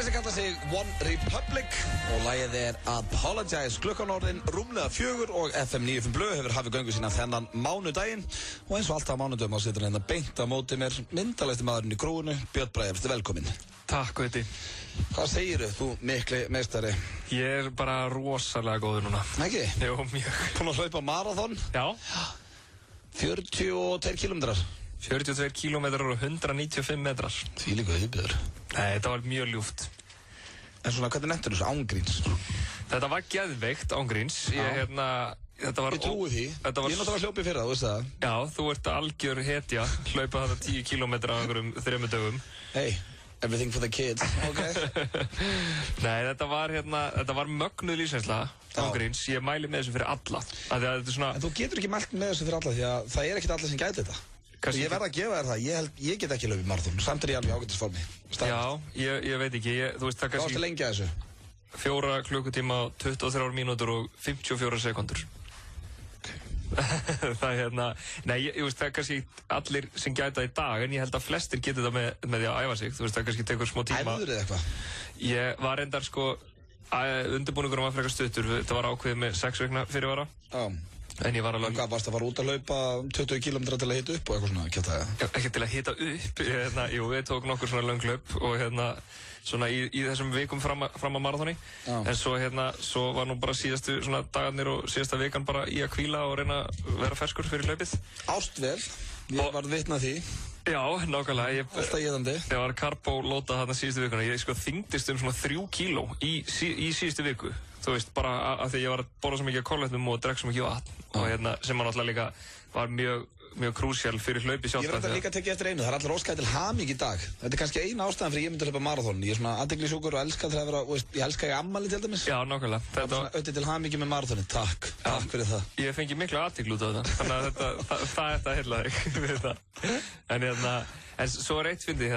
Þessi kallar sig One Republic og lagið Apologize. Klukkan orðin rúmlega 4 og FM 95 Blö hefur hafið göngu sína þennan mánudaginn og eins og alltaf á mánudöfum á situr hérna beint á móti mér myndalegsti maðurinn í krúinu, Björn Bragi, velkominn. Takk, Gauti. Hvað segirðu, þú mikli meistari? Ég bara rosalega góður núna. Ekki? Jú, mjög. Búinn að hlaupa marathon? Já. 42 kilometrar. 42 kilometrar og 195 metrar. Þvílíku viðbjóður. Nei, þetta var mjög ljúft. En svona, hvernig nefndir þessu ángríns? Þetta var geðveikt ángríns. Þetta var... Ég trúi því. Ég er náttúrulega hljópið fyrir það, þú veist það? Já, þú ert algjör hetja. Hlaupa þetta 10 kilometra á einhverjum 3 dögum. Hey, everything for the kids, ok? Nei, þetta var mögnuð lífsreynsla ángríns. Ég mæli með þessu fyrir alla. Þetta er svona... En þú getur ekki mælt með þessu fyrir alla því að það ekkert alla sem gæti þetta. Ég verð að gefa þér það, ég get ekki hlaupið marathon, samt ég alveg ágætisformi. Já, ég veit ekki, þú veist það kannski... Hvað varstu lengi að þessu? 4 klukkutíma, 23 mínútur og 54 sekundur. Það nei, ég veist það kannski allir sem gæta í dag, en ég held að flestir geti það með því að æfa sig, þú veist það kannski tekur smá tíma. Æfður þið eitthvað? Ég var reyndar undirbúningur var frekar stuttur, þetta var ákveðið með 6 vikna fyrirvara. Já. En ég var alveg... Hvað, varst að fara út að hlaupa 20 km til að hita upp og eitthvað svona, kjátt það? Ekki til að hita upp, jú, við tók nokkur svona löng hlaup og svona í þessum vikum fram að marathoni. En svo var nú bara síðastu svona dagarnir og síðasta vikan bara í að hvíla og reyna að vera ferskur fyrir hlaupið. Ástvel, ég var vitni að því. Já, nákvæmlega. Alltaf éðandi. Ég var karbólótað þarna síðustu vikuna. Ég þyngdist svona 3 kíló í síðustu viku. Þú veist, bara af því ég var að borða svo mikið af kolvetnum og drekka svo mikið vatn. Og sem var náttúrulega líka, var mjög krúsjál fyrir hlaupið sjálft. Ég verði líka að tekja eftir einu, það er allir óskæði til hamingju í dag. Þetta er kannski eina ástæðan fyrir ég myndi að hlaupa marathon. Ég er svona athyglisjúkur og elska það að vera, ég elska ég ammali til dæmis. Já, nákvæmlega. Það er svona ötti til hamingju með marathoni. Takk fyrir það. Ég fengi mikla athygli út af þetta, þannig að það heillaði við það. En svo er eitt fyndið,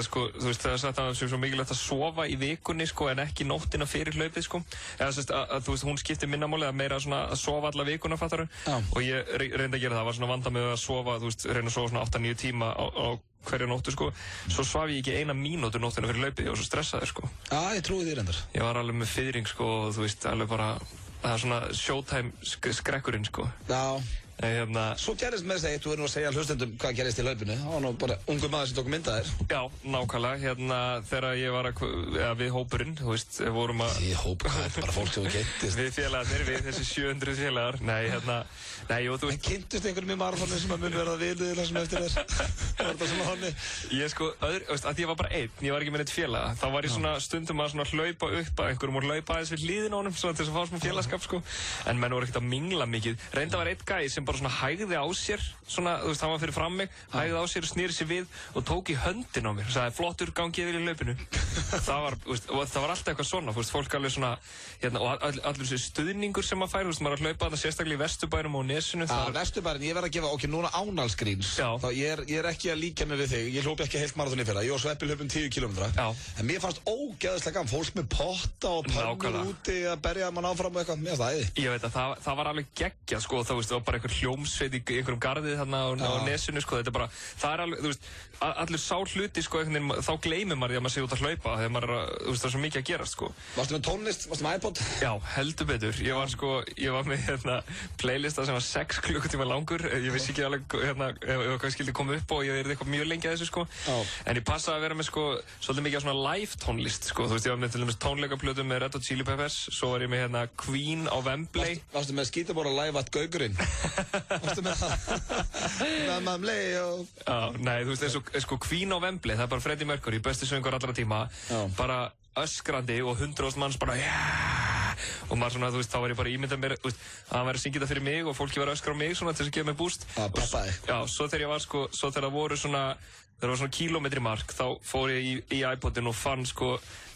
þú veist, það er sagt að það er svo mikilvægt að sofa í vikunni, en ekki nóttina fyrir hlaupið, þú veist, hún skiptir minna máli að meira svona að sofa alla vikuna, fattaru, og ég reyndi að gera það, var svona vanda með að sofa, þú veist, reyna að sofa svona 8-9 tíma á hverju nóttu, svo svaf ég ekki 1 mínútu nóttina fyrir hlaupið, ég var svo stressaður, Já, ég trúi því reyndar. Ég var alveg með fiðring, og þú veist, alveg bara, það er svona showtime skrekkurinn, Já. Svo gerist með þess að þú nú að segja hlustendum hvað gerist í hlaupinu. Það var nú bara ungur maður sem tók mynda þér. Já, nákvæmlega. Þegar ég var við hópurinn, þú veist, vorum að... Við hópurinn, það er bara fólk sem þú kynntist. Við félagarnir, við þessi 700 félagar. Nei, jú, þú veist... En kynntist einhverjum í marathonu sem að mun verða viluðir það sem eftir þér? Var þetta svona þannig? Að ég var bara einn, ég var ekki með neitt félaga. Þá var ég svona stundum að hlaupa upp að einhverjum og hlaupa aðeins við hlíðina á honum, svona til þess að fá smá félagskap, En menn voru ekkert að mingla mikið. Reynda var einn gæi sem bara svona hægði á sér, svona, þú veist, hann var fyrir fram mig, hægði á sér og snýri sér við og tók í höndin á mér og sagði, flottur, gangið yfir í hlaupinu. Það var alltaf eitthvað svona, þú veist, fólk alveg svona, og allur þessi stuðningur sem maður fær, þú veist, maður er að hlaupa þarna sérstaklega í Vesturbænum og Nesinu. Vesturbærin, ég verð að gefa, ok, núna ánalsgríns. Ég er ekki að líka mig við þig, ég hljópi ekki heilt marathon í fyrra, ég var sveppi hlaupin 10 km. En mér fannst ógeðslega gaman, fólk með potta og pönnur úti að berja mann áfram og eitthvað, mér fannst það æði. Ég veit að það var alveg geggjað, sko, það veist, bara einhver hljómsveit í einhverjum garðið þarna á Nesinu, sko, þetta er bara, það er alveg, þú veist, allir sá hluti, sko, einhvern veginn, þá gleymir maður því að maður sé út að hlaupa, þegar maður þú veist, það er svo mikið að gerast, sko. Varstu með tónlist, varstu með iPod? Já, heldur betur, ég var með, playlista sem var 6 klukkutíma langur, ég vissi ekki alveg, ef hvað skildi koma upp og ég verið eitthvað mjög lengi að þessu, sko, en ég passaði að vera með, sko, svolítið mikið af svona live tónlist, sko, þú veist, ég var með til dæmis tónleikaplötu með Red Hot Chili Peppers, svo var ég með Queen á Wembley. Varstu með skítabóra live at Gaugurinn? Varstu með það? Nei, þú veist, eins og Queen á Wembley, það er bara Freddie Mercury, besti söngur allra tíma, bara öskrandi og 100.000 manns bara og maður svona, þú veist, þá var ég bara ímyndað mér, þú veist, að hann væri að syngja það fyrir mig og fólki var að öskra á mig svona til þess að gefa mig boost. Já, svo þegar ég var, sko, svo þegar það voru svona, þegar það var svona kílómetri mark, þá fór ég í iPodin og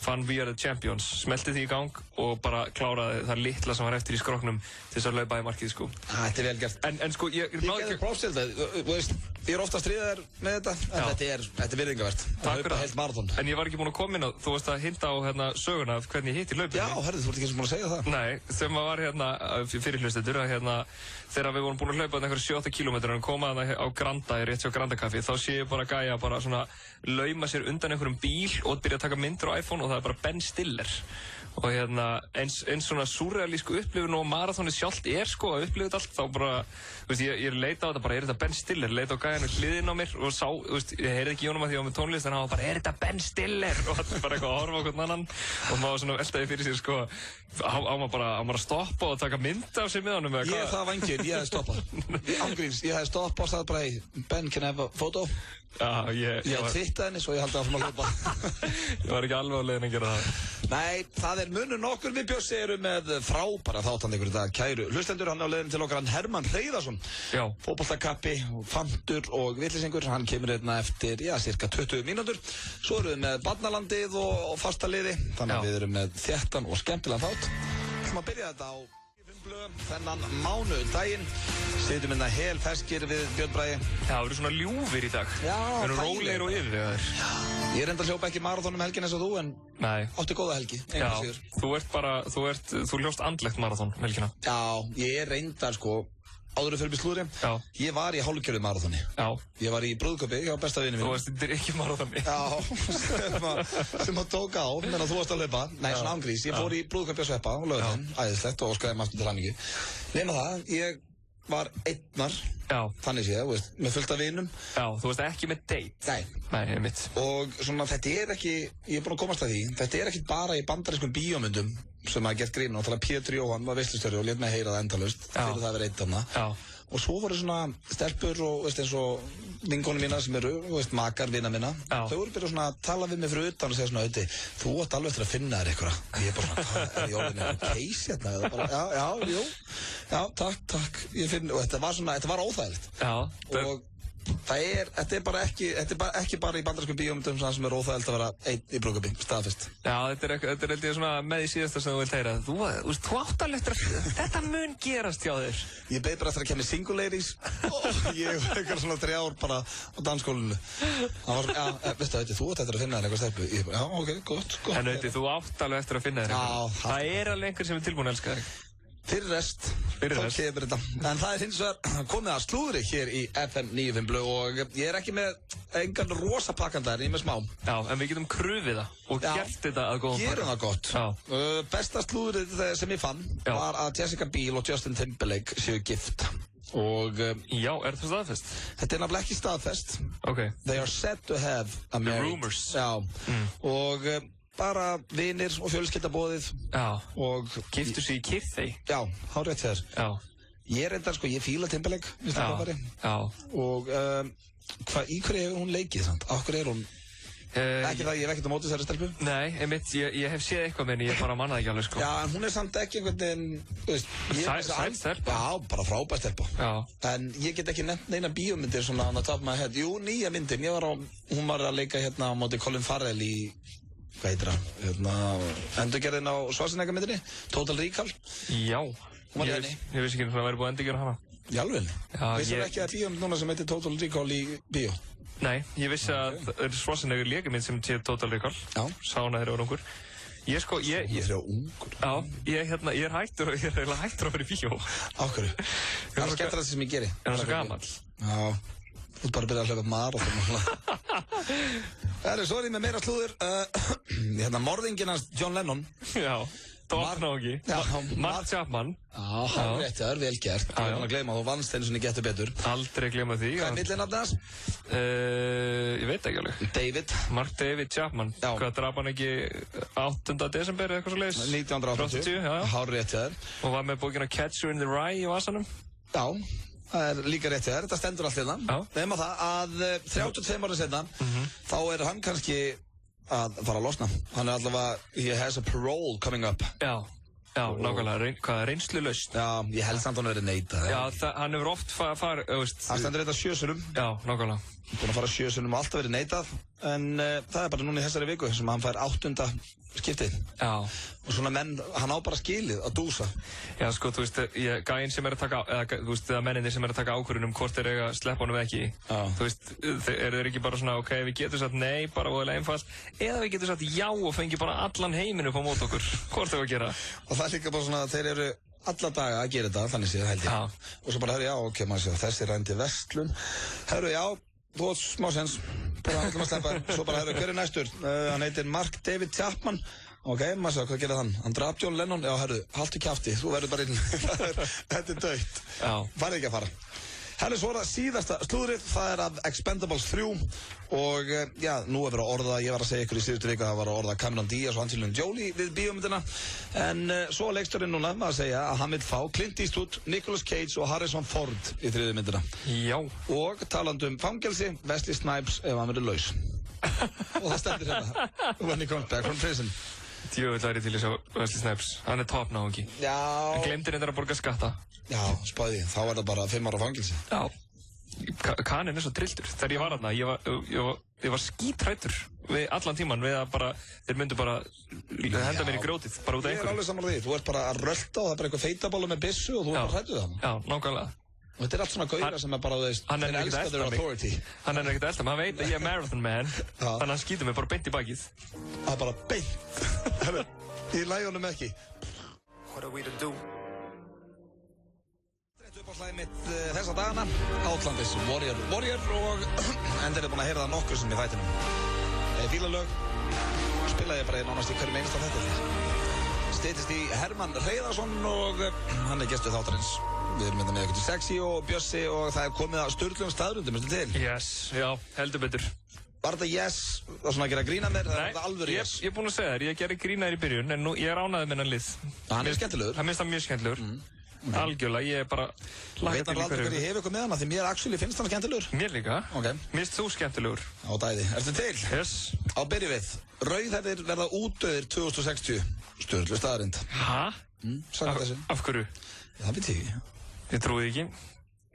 fann We Are The Champions, smelti því í gang og bara kláraði það litla sem var eftir í skrokknum til þess að laupa í markið, sko. Þetta er vel gert. En sko, ég gerði prófstild það, þú veist, ég er ofta að stríða þér með þetta, en þetta er virðingavert. Takk fyrir það. En ég var ekki búinn að koma inn á, þú veist að hinta á söguna af hvernig ég hitti hlaupinu. Já, herðu, þú ert ekki eins og búinn að segja það. Nei, sem var fyrir hlustendur, þegar við vorum búin að hlaupa einhverja 7-8 kílómetra og koma á Granda, rétt hjá Granda kaffi, þá sé ég bara gæja gæja bara svona lauma sér undan einhverjum bíl og byrja að taka myndir á iPhone og það bara Ben Stiller. Og eins svona súrrealísku upplifun og marathónið sjálft sko að upplifa þetta allt, þá bara, þú veist, ég leita á þetta bara, þetta Ben Stiller? Leita á gæjan hliðinn á mér og sá, þú veist, ég heyrði ekki í honum að því ég var með tónlist, en hann var bara, þetta Ben Stiller? Og allir bara eitthvað að horfa á hvern annan og maður svona veltaði fyrir sér, sko, á maður bara að stoppa og taka mynd af sér með honum eða hvað? Ég það vangin, ég hefði stoppað. Ángríns, ég hefði stoppað og sagði bara, hey, Ben, can I have a photo? Já, ég twittaði henni svo ég haldi áfram að hlaupa. Ég var ekki alveg á leiðin að gera það. Nei, það munur nokkur. Við Bjössi erum með frábæra þáttandi ykkur í dag. Kæru hlustendur, hann á leiðin til okkar, hann Hermann Hreiðarsson. Já. Fótboltakappi, fantur og villisengur. Hann kemur hérna eftir, cirka 20 mínútur. Svo erum við með barnalandið og fasta liði. Þannig að við erum með þéttan og skemmtilegan þátt. Við ætlum að byrja þetta á þennan mánudaginn. Sittum hérna helferskir við Björn Bragi. Já, við erum svona ljúfir í dag. Já, við erum rólegir og yfirvegaðir. Ég reyndar hljópa ekki marathon helgin eins og þú, en átti góða helgi. Já, þú hljóst andlegt marathon helgina. Já, ég reyndar sko, áður fyrir slúðri. Já. Ég var í hálfgerðu marathoni. Já. Ég var í brúðkaupi hjá besta vini mínum. Þú varst í drikkjumarathoni. Já, sem að tók á, menn að þú varst að hlaupa. Nei, svona ángrís. Ég fór í brúðkaupi að sveppa á laugardaginn, æðislegt og óskaði maður til hamingju. Nema það, ég var einnar, þannig séð, með fullt af vinum. Já, þú varst ekki með date. Nei, einmitt. Og svona, þetta ekki, ég er búinn að komast að því, þetta ekki bara í bandarískum bíómyndum sem að gert grín og tala Pétur Jóhann var veislustjóri og lét mig heyra það endalaust fyrir það að vera einn þarna. Og svo voru svona stelpur og eins og vinkonur mína sem eru, makar vina minna. Þau voru byrjað svona að tala við mig fyrir utan og segja svona, Öddi, þú átt alveg eftir að finna þér eitthvað. Ég er bara svona, hvað er ég orðin eitthvað case hérna? Já, takk, ég finn, og þetta var óþægilegt. Og þetta er bara ekki bara í bandarískum bíómyndum sem er óþægilegt að vera einn í brúðkaupi, staðfest. Já, þetta er held ég svona með í síðasta sem þú vilt heyra. Þú átt alveg eftir að þetta mun gerast hjá þér. Ég beið bara eftir að kenna Single Ladies og ég var eitthvað svona 3 ár bara á dansskólinu. Það var svona, veistu það, þú átt eftir að finna þér eitthvað stelpu. Já, ok, gott. En veitu, þú átt alveg eftir að finna þér eitthvað. Það er alveg einhver sem er tilbúin að elska þig. Fyrir rest. En það hins vegar komið að slúðri hér í FM 95 Blu og ég er ekki með engan rosa pakkandar, ég er með smá. Já, en við getum krufið það og gert þetta að góðum pakka. Gerum það gott. Besta slúðrið sem ég fann var að Jessica Biel og Justin Timberlake séu gift. Og já, er það staðfest? Þetta er nefnilega ekki staðfest. Ok. They are said to have a marriage. The rumors. Já, og bara vinir og fjölskyldabóðið. Já, og giftu sig í kyrþey. Já, hárrétt þér. Já. Ég reyndar sko, ég fíla Timberlake, við snakka bara. Já. Og í hverju hefur hún leikið samt? Á hverju hún? Ekki það, ég hef ekkert á móti þessari stelpu. Nei, einmitt, ég hef séð eitthvað með henni, ég bara manna það ekki alveg sko. Já, en hún er samt ekki einhvern veginn, þú veist. Sæt stelpa. Já, bara frábær stelpa. Já. En ég get ekki nefnt neina bíómyndir svona on the top of my head. Jú, nýja myndin, hún var að leika hérna á móti Colin Farrell í, hvað heitir hann, endurgerðin á Schwarzenegger myndinni, Total Recall. Já, ég vissi ekki að það væri búið að endurgera hana. Í alveg? Vissir ekki að bíómynd núna sem heitir Total Recall í bíó? Nei, ég vissi að Schwarzenegger leikamynd sem heitir Total Recall. Já. Sá hana þegar ég var ungur. Ég er ungur? Já, ég er hættur að fara í bíó. Á hverju? Það er skemmtilegast sem ég geri. Er hann svo gamall? Já. Þú ert bara að byrja að hlaupa marathon. Svo er ég með meira slúður. Morðinginn hans John Lennon. Já, Dóknáki. Mark Chapman. Já, hann rétti, það vel gert. Ég var að gleyma, þú vannst einu sinni Getur betur. Aldrei gleyma því. Hvað er millinafn hans? Ég veit ekki alveg. David. Mark David Chapman. Hvað draf hann ekki 8. desember eða eitthvað svo leiðis? 1980. Hár rétti þér. Og var með bókina Catch You in the Rye í vasanum. Já. Það er líka rétt hjá þér, þetta stendur allt hérna. Nefna það að 32 ára setna, þá er hann kannski að fara að losna. Hann er allavega, he has a parole coming up. Já, nákvæmlega, hvað er reynslulaust? Já, ég held samt að hann verið neitað. Já, hann hefur oft farið, það stendur þetta 7 sinnum. Já, nákvæmlega. Búin að fara 7 sinnum og alltaf verið neitað, en það er bara núna í þessari viku sem hann fær 8. skiptið. Já. Og svona menn, hann á bara skilið að dúsa. Já, sko, þú veist, gæinn sem er að taka, eða þú veist, eða menninni sem er að taka ákvörðun hvort þeir eiga að sleppa honum ekki. Já. Þú veist, eru þeir ekki bara svona, ok, við getum sagt nei, bara voðalega einfalt, eða við getum sagt já og fengi bara allan heiminn upp á mót okkur. Hvort þau að gera? Og það er líka bara svona, þeir eru alla daga að gera þetta, þannig séð held ég. Já. Og svo bara, já, ok, maður sé, þessi rændi vestlun. Já, þú átt smá sens. Bara ætlum að sleppa. Svo bara, hver er næstur? Hann heitir Mark David Chapman. Ok, maður sagði, hvað gerir hann? Hann draf John Lennon. Já, haltu kjafti. Þú verður bara inn. Þetta er dautt. Já. Farið ekki að fara. Svo er það síðasta slúðrið, það er af Expendables 3 og já, nú er verið að orða, ég var að segja ykkur í síðustu viku að það var að orða Cameron Diaz og Angelina Jolie við bíómyndina en svo er leikstjórinn núna að segja að hann vil fá Clint Eastwood, Nicolas Cage og Harrison Ford í þriðju myndina. Já. Og talandi fangelsi, Wesley Snipes ef hann verður laus. Og það stendur hérna, when he comes back from prison. Djöfull væri til þess að Wesley Snipes, hann er top náungi. Já. Hann glemdi reyndar að borga skatta. Já, spáði, þá er það bara 5 ára fangilsi. Já. Kaninn er svo drilltur. Þegar ég var þarna, ég var skítrættur við allan tíman við að bara, þeir myndu bara henda mér í grjótið, bara út af einhverju. Ég er alveg saman á því, þú ert bara að rölda og það er bara eitthvað feitabóla með byssu og þú ert bara hrættuð það. Já, nákvæmlega. Og þetta er allt svona gauðra sem er bara, þú veist, þeir elska their authority. Hann er ekkert að elda mig, hann veit að ég er marathon man, þannig að hann skýtur mig bara beint í bakið. Það er bara beint. Ég lægi honum ekki. What are we to do? Uppáhaldið mitt þessa dagana, Outlandis Warrior og endur búin að heyra það nokkur sem í þættinum. Fílalög spilaði ég bara nánast í hverjum einasta þætti. Styttist í Hermann Hreiðarsson og hann er gestur þáttarins. Við erum með ykkur til Sexy og Bjössi og það er komið að sturglum staðrundum, veistu til? Yes, já, heldur betur. Var þetta yes, það var svona að gera grína mér, eða var þetta alvöru yes? Ég er búin að segja þér, ég gerði grína þér í byrjun, en nú ég er ánægður með hann lið. Hann er skemmtilegur. Hann minnst hann mjög skemmtilegur. Algjörlega, ég er bara Veit hann aldrei hver ég hef ykkur með hann, því mér actually finnst hann skemmtilegur. Mér líka. Ok. Minnst þú skemmtilegur. Á dæði. Ertu til? Yes. Á byrju við. Rauðhærðir verða útdauðir 2060. Sturlu staðarind. Hæ? Sagði þessu. Af hverju? Það veit ég ekki. Ég trúi ekki.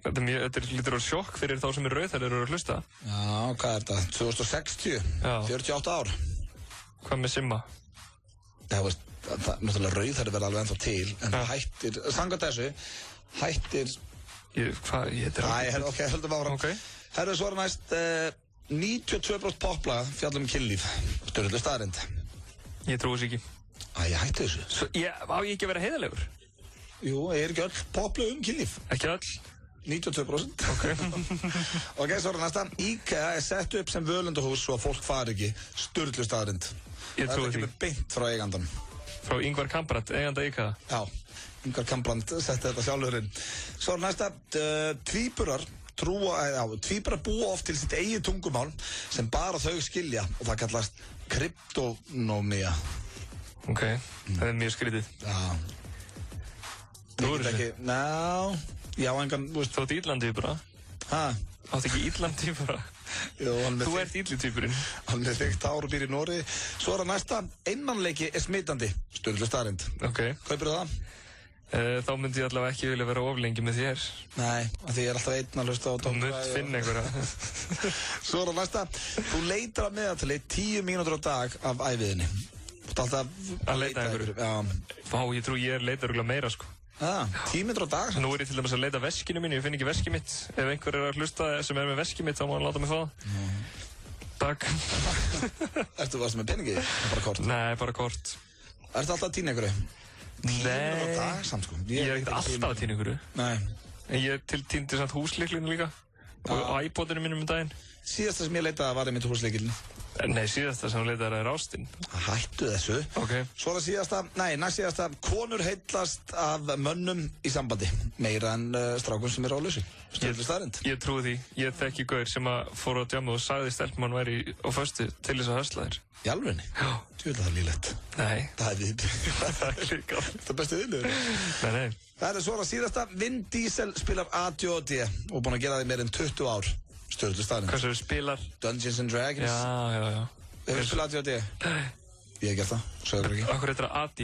Þetta er lítur á sjokk fyrir þá sem er rauðhærðir eru að hlusta. Já, hvað er þetta? 2060. Já. 48 ár. Hvað með Simma? Það veist, náttúrulega rauðhærðir verða alveg ennþá til, en það hættir, samkvæmt þessu, hættir... Hvað, ég heitir... Æ, ok, höldum áfram. Ok. Herru, svo er næst 92% popla fjallum kynlíf. Sturlu staðarind. Ég trúi þess ekki. Æ, ég hætti þessu. Á ég ekki að vera heiðarlegur? Jú, ég ekki öll popla kynlíf. Ekki öll? 92%. Ok. Ok, svo er næsta. IKEA er sett upp sem völundarhús svo að fólk fari ekki. Sturlu staðarind. Ég trúi því. Það er ekki með beint frá eigandan. Frá Ingvar Kamprad, eiganda IKEA? Já, Ingvar Kamprad setti þetta sjálfur inn. Svo er næsta. Tvíburar búa oft til sitt eigið tungumál sem bara þau skilja og það kallast kryptonómía. Ok, það er mjög skrítið. Já. Trúir þessu? Já, engan, þú veist. Þú ert Írland-týpura? Hæ? Áttu ekki Írland-týpura? Jú, þú ert Írland-týpurinn. Hann er þykkt ár og býr í Noregi. Svo er það næsta. Einmannleiki er smitandi. Sturlu staðarind. Ok. Kaupirðu það? Þá myndi ég allavega ekki vilja vera of lengi með þér. Nei, því ég er alltaf einn að hlusta á Þú munt finna einhverja. Svo er það næsta. Þú leitar að meðaltali 10 mínútur á dag af æviðinni. Þú ert alltaf að leita einhverju. Já. Vá, ég trú ég leitar örugglega meira, sko. 10 mínútur á dag? Nú er ég til dæmis að leita veskinu mínu, ég finn ekki veskið mitt. Ef einhver er að hlusta sem er með veskið mitt, þá má hann láta mig fá það. Takk. Varstu með peningi? Bara kort? Nei, bara kort. Ertu alltaf að týna einhverju? Nei. Sko. Ég er ekkert alltaf að týna einhverju. Nei. En ég týndi samt húslyklinu líka. Og iPodinu mínum daginn. Síðasta sem ég leitaði var einmitt húslyklinu. Nei, síðasta sem leitaði er ástin. Hættu þessu. Ok. Svo er það næst síðasta. Konur heillast af mönnum í sambandi. Meira en strákum sem eru á lausu. Sturlu staðarind. Ég trúi því. Ég þekki gaur sem að fór á djamu og sagði stelpum hann væri á föstu til þess að hösla þér. Í alvegni? Já. Tjóðlega það er lílegt. Nei. Það er við. Það er líka. Það er bestu vinnur. Nei. Það er svo að síðasta. Vin Diesel spilar ADHD og búinn að gera því meir en 20 ár. Sturlu staðarind. Hvað sem við spilar? Dungeons and Dragons. Já. Hefur þú spilað ADHD? Nei. Ég hef gert það. Sögur ekki. Akkur heitir það AD?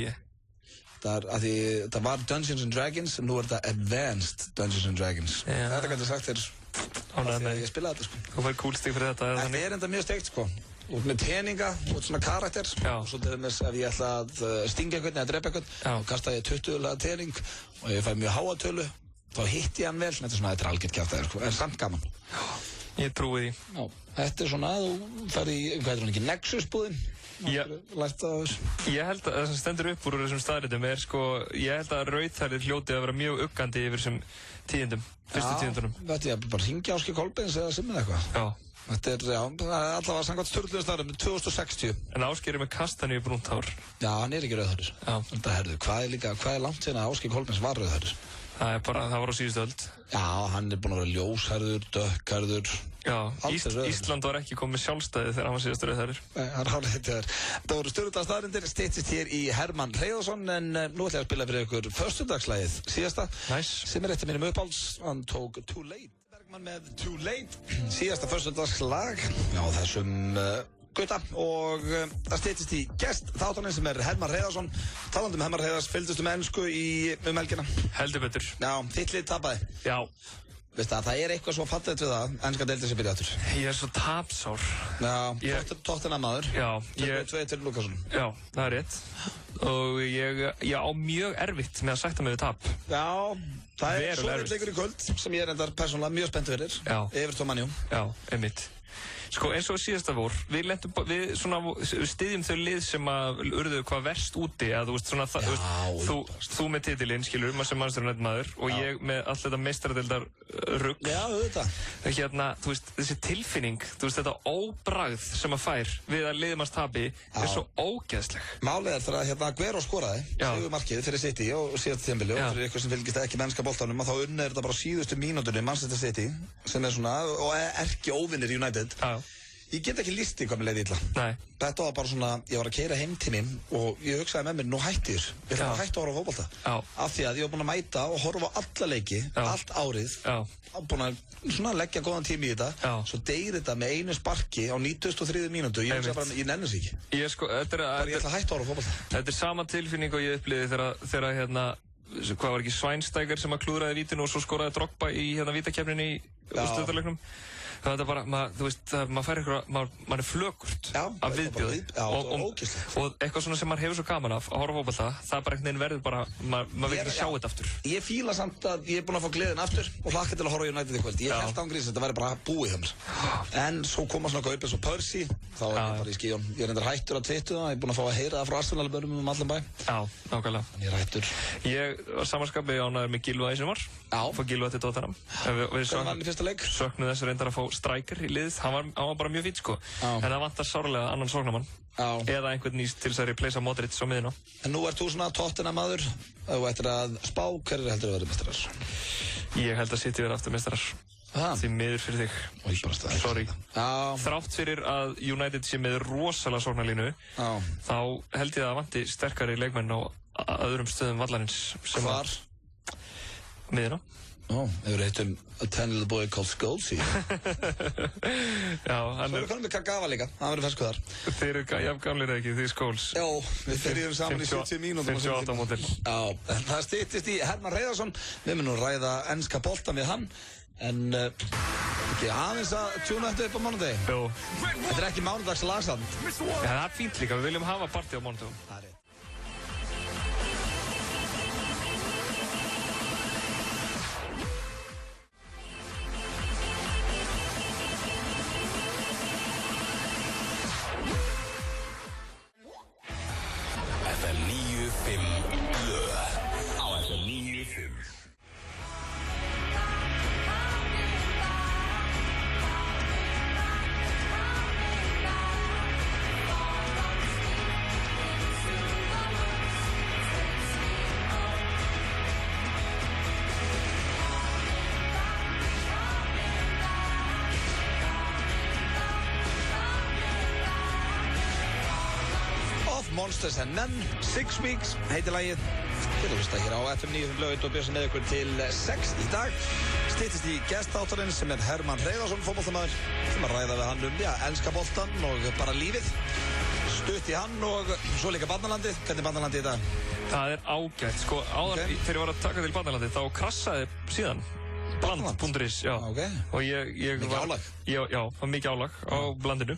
Það er að því það var Dungeons and Dragons en nú er þetta Advanced Dungeons and Dragons. Já. Þetta gæti sagt þér að því að ég spilaði þetta, sko. Þú fær kúlstík fyrir þetta. Þetta er enda mjög steikt, sko. Út með peninga, út svona karakter. Já. Og svo til þess ef ég ætla að stinga einhvern eða drepa einhvern, þá kasta ég 20 tening og ég fæ mjög háa tölu, þá hitti ég hann vel. Þetta er algjört kjaftaði, sko, en samt gaman. Ég trúi því. Já, þetta svona, þú ferð í, hvað hún ekki, Nexus-búðin? Lært það á þessu. Ég held að það sem stendur upp úr þessum staðrindum sko, ég held að rauðhærðir hljóti að vera mjög uggandi yfir þessum tíðindum, fyrstu tíðindunum. Já, þetta er bara hringja Ásgeir Kolbeins eða Simmi eða eitthvað. Já. Þetta er, já, allavega samkvæmt sturluðu staðrindum 2060. En Ásgeir með kastanju í brúnt hár. Já, hann ekki rauðhærður. Já. Þetta herðu, hvað er langt síðan að Ásgeir Kolbeins var rauðhærður? Það var á síðustu öld. Já, hann búinn að vera ljóshærður, dökkhærður. Já, Ísland var ekki komið sjálfstæði þegar hann var síðast rauðhærður. Nei, hann hárið þetta þér. Það voru sturluðu staðrindir, styttist hér í Hermann Hreiðarsson, en nú ætla ég að spila fyrir ykkur föstudagslagið síðasta. Nice. Sem er eitt af mínum uppáhalds, hann tók Too Late. Bergman með Too Late, síðasta föstudagslag á þessum gutta og það styttist í gest þáttaninn sem er Hermann Hreiðarsson. Talandi Hermann Hreiðars, fylgdustu með ensku helgina? Heldur betur. Já, þitt lið tapaði. Já. Veistu að það er eitthvað svo fallegt við það, enska deildin sem byrja aftur. Ég er svo tapsár. Já, tóttina maður. Já. 2-2 Lúkasson. Já, það er rétt. Og ég á mjög erfitt með að sætta mig við tap. Já, það er svo leikur í kvöld sem ég er endar persónulega mjög spennt fyrir. Já. Everton Man U. Já, einmitt. Sko eins og síðasta vor, við styðjum þau lið sem að urðu hvað verst úti, að þú veist svona þú með titilinn, skilur, sem Manchester United maður og ég með allt þetta meistaradeildar rugg. Já, auðvitað. Hérna, þú veist, þessi tilfinning, þú veist, þetta óbragð sem að fær við að liðum að tapi er svo ógeðsleg. Málið er þegar hérna Aguero skoraði, sigur markið fyrir City og síðasta tímabili og fyrir ykkur sem fylgist ekki mennska boltanum að þá unnið þetta bara á síðustu mínútunni Manchester City sem er svona, og erki óvinnir United. Ég get ekki lýst því hvað mér leiði illa. Nei. Þetta var bara svona, ég var að keyra heim til mín og ég hugsaði með mér, nú hætti þér. Ég ætla að hætta að horfa á fótbolta. Já. Af því að ég var búinn að mæta og horfa á alla leiki, allt árið. Já. Búinn að svona leggja góðan tími í þetta. Já. Svo deyr þetta með einu sparki á 93. mínútu. Ég hugsaði bara, ég nenni þess ekki. Ég ætla að hætta að horfa á fótbolta. Þetta er sama tilfinning og ég upplifði þegar hérna, hvað var ekki Schweinsteiger sem að klúðraði vítinu og svo skoraði Drogba í hérna vítakeppninni í úrslitaleiknum. Það er bara, þú veist, maður fær eitthvað, maður er flökurt af viðbjóði og eitthvað svona sem maður hefur svo gaman af að horfa á fótbolta, það er bara einhvern veginn verður bara, maður vil ekki sjá þetta aftur. Ég fíla samt að ég er búinn að fá gleðin aftur og hlakka til að horfa á United í kvöld. Ég held ángríns að þetta væri bara búið hjá mér. En svo koma svona eitthvað upp eins og Percy, þá er ég bara í skíjón. Ég er reyndar hættur að twittu það, ég er búinn að fá að heyra það frá Arsenal-börnum allan bæ. Já, nákvæmlega. Ég er hættur. Ég var samanskapi ánægður með Gylfa í sumar. Fór Gylfa til Tottenham. Hvernig var hann í fyrsta leik? Söknuð þess reyndar að fá striker í liðið. Hann var bara mjög fín sko. En það vantar sárlega annan sóknarmann. Eða einhvern nýst til þess að replacea Modric á miðina. En nú ert þú svona Tottenham maður og eftir að spá, hverjir heldur að vera meistarar? Ég held að City verði aftur meistarar. Því miður fyrir þig. Sorry. Þrátt fyrir að United sé með rosalega sóknarlínu, þá held ég að það vanti sterkari leikmenn á öðrum stöðum vallarins. Hvar? Miðina. Hefur reitt A Tiny Little Boy Called Scholesy. Já, hann Svo erum við konum með Kagawa líka, hann verður fersku þar. Þeir eru jafn gamlir ekki, þið Scholes. Já, við byrjum saman í 70 mínútum. 58 mótil. Já, það styttist í Hermann Hreiðarsson. Við munum ræða enska boltan við hann. En ekki aðeins að tjúna þetta upp á mánudegi. Jú. Þetta er ekki mánudags lagsamt. Já, það er fínt líka, við viljum hafa partí á mánudegum. Það er rétt. FM 95 blöð á FM 95. Monsters and Men, 6 Weeks heitir lagið. Þið erum hlusta hér á FM 95 blöð og bjösum með ykkur til 6 í dag. Styttist í gestáttarinn sem er Hermann Hreiðarsson, fótboltamaður, sem að ræða við hann enska boltan og bara lífið. Stutt í hann og svo líka Barnalandið. Hvernig er Barnalandið í dag? Það er ágætt, sko, áðan þegar ég var að taka til Barnalandið þá krassaði síðan bland.is, já. Og ég mikið var álag? Já, það var mikið álag á blandinu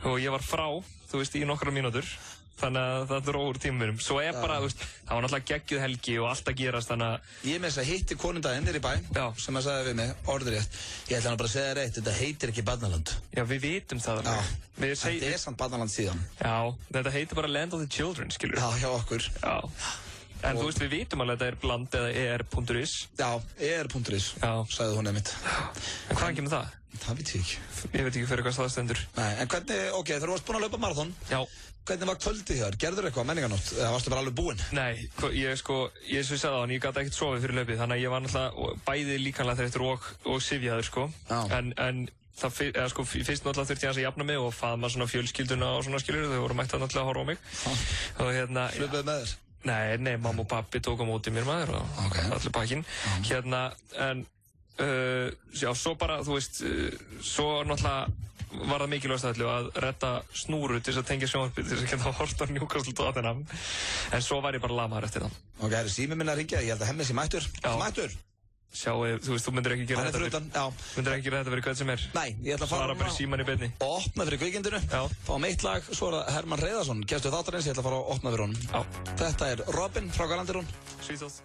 og ég var frá, þú veist, í nokkra mínútur þannig að það dró úr tímanum. Svo bara, þú veist, það var náttúrulega geggjuð helgi og allt að gerast, þannig að... Ég með þess að hitti konundaginn í bæ, sem að sagði við mig, orðrétt. Ég ætla hann bara að segja reitt, þetta heitir ekki Barnaland. Já, við vitum það alveg. Þetta samt Barnaland síðan. Já, þetta heitir bara Land of the Children, skilur. Já, hjá okkur. Já. En þú veist, við vitum alveg að þetta bland eða er.is. Já, er.is, sagði hún einmitt. En hvaðan kemur það? Það veit ég ekki. Ég veit ekki fyrir hvað það stendur. Nei, en hvernig, þegar þú varst búinn að laupa maraþon. Já. Hvernig var kvöldið hér? Gerður eitthvað menningarnótt? Eða varstu bara alveg búinn? Nei, ég sagði það hann, ég gæti ekkert sofið fyrir laupið, þannig að ég var náttúrulega bæði líkanlega þreyttur og syfjaður, sko. En það, fyrst náttúrulega þurfti ég að jafna mig og faðma svona fjölskylduna og svona skilur, þau voru mætt að náttúrulega horfa á mig. Og Hlupuðu með þér? Nei, mamma og pappi tók á móti mér maður og allir pakkinn. Já, svo bara, þú veist, svo náttúrulega var það mikilvægast öllu að redda snúru til þess að tengja sjónvarpið til þess að geta horft á Newcastle Tottenham. En svo var ég bara lamaður eftir það. Ok, það er síminn minn að ringja, ég held að Hemmi sé mættur. Mættur? Sjáu, þú veist, þú myndir ekki gera þetta fyrir hvern sem er. Nei, ég ætla að fara bara í símann í beinni. Og opna fyrir kvikindinu. Fáum eitt lag, svo er það Hermann Hreiðarsson, gestur þáttarins, ég ætla að fara að opna fyrir honum. Já. Þetta er Robin frá Galandirún. Svíþjóð.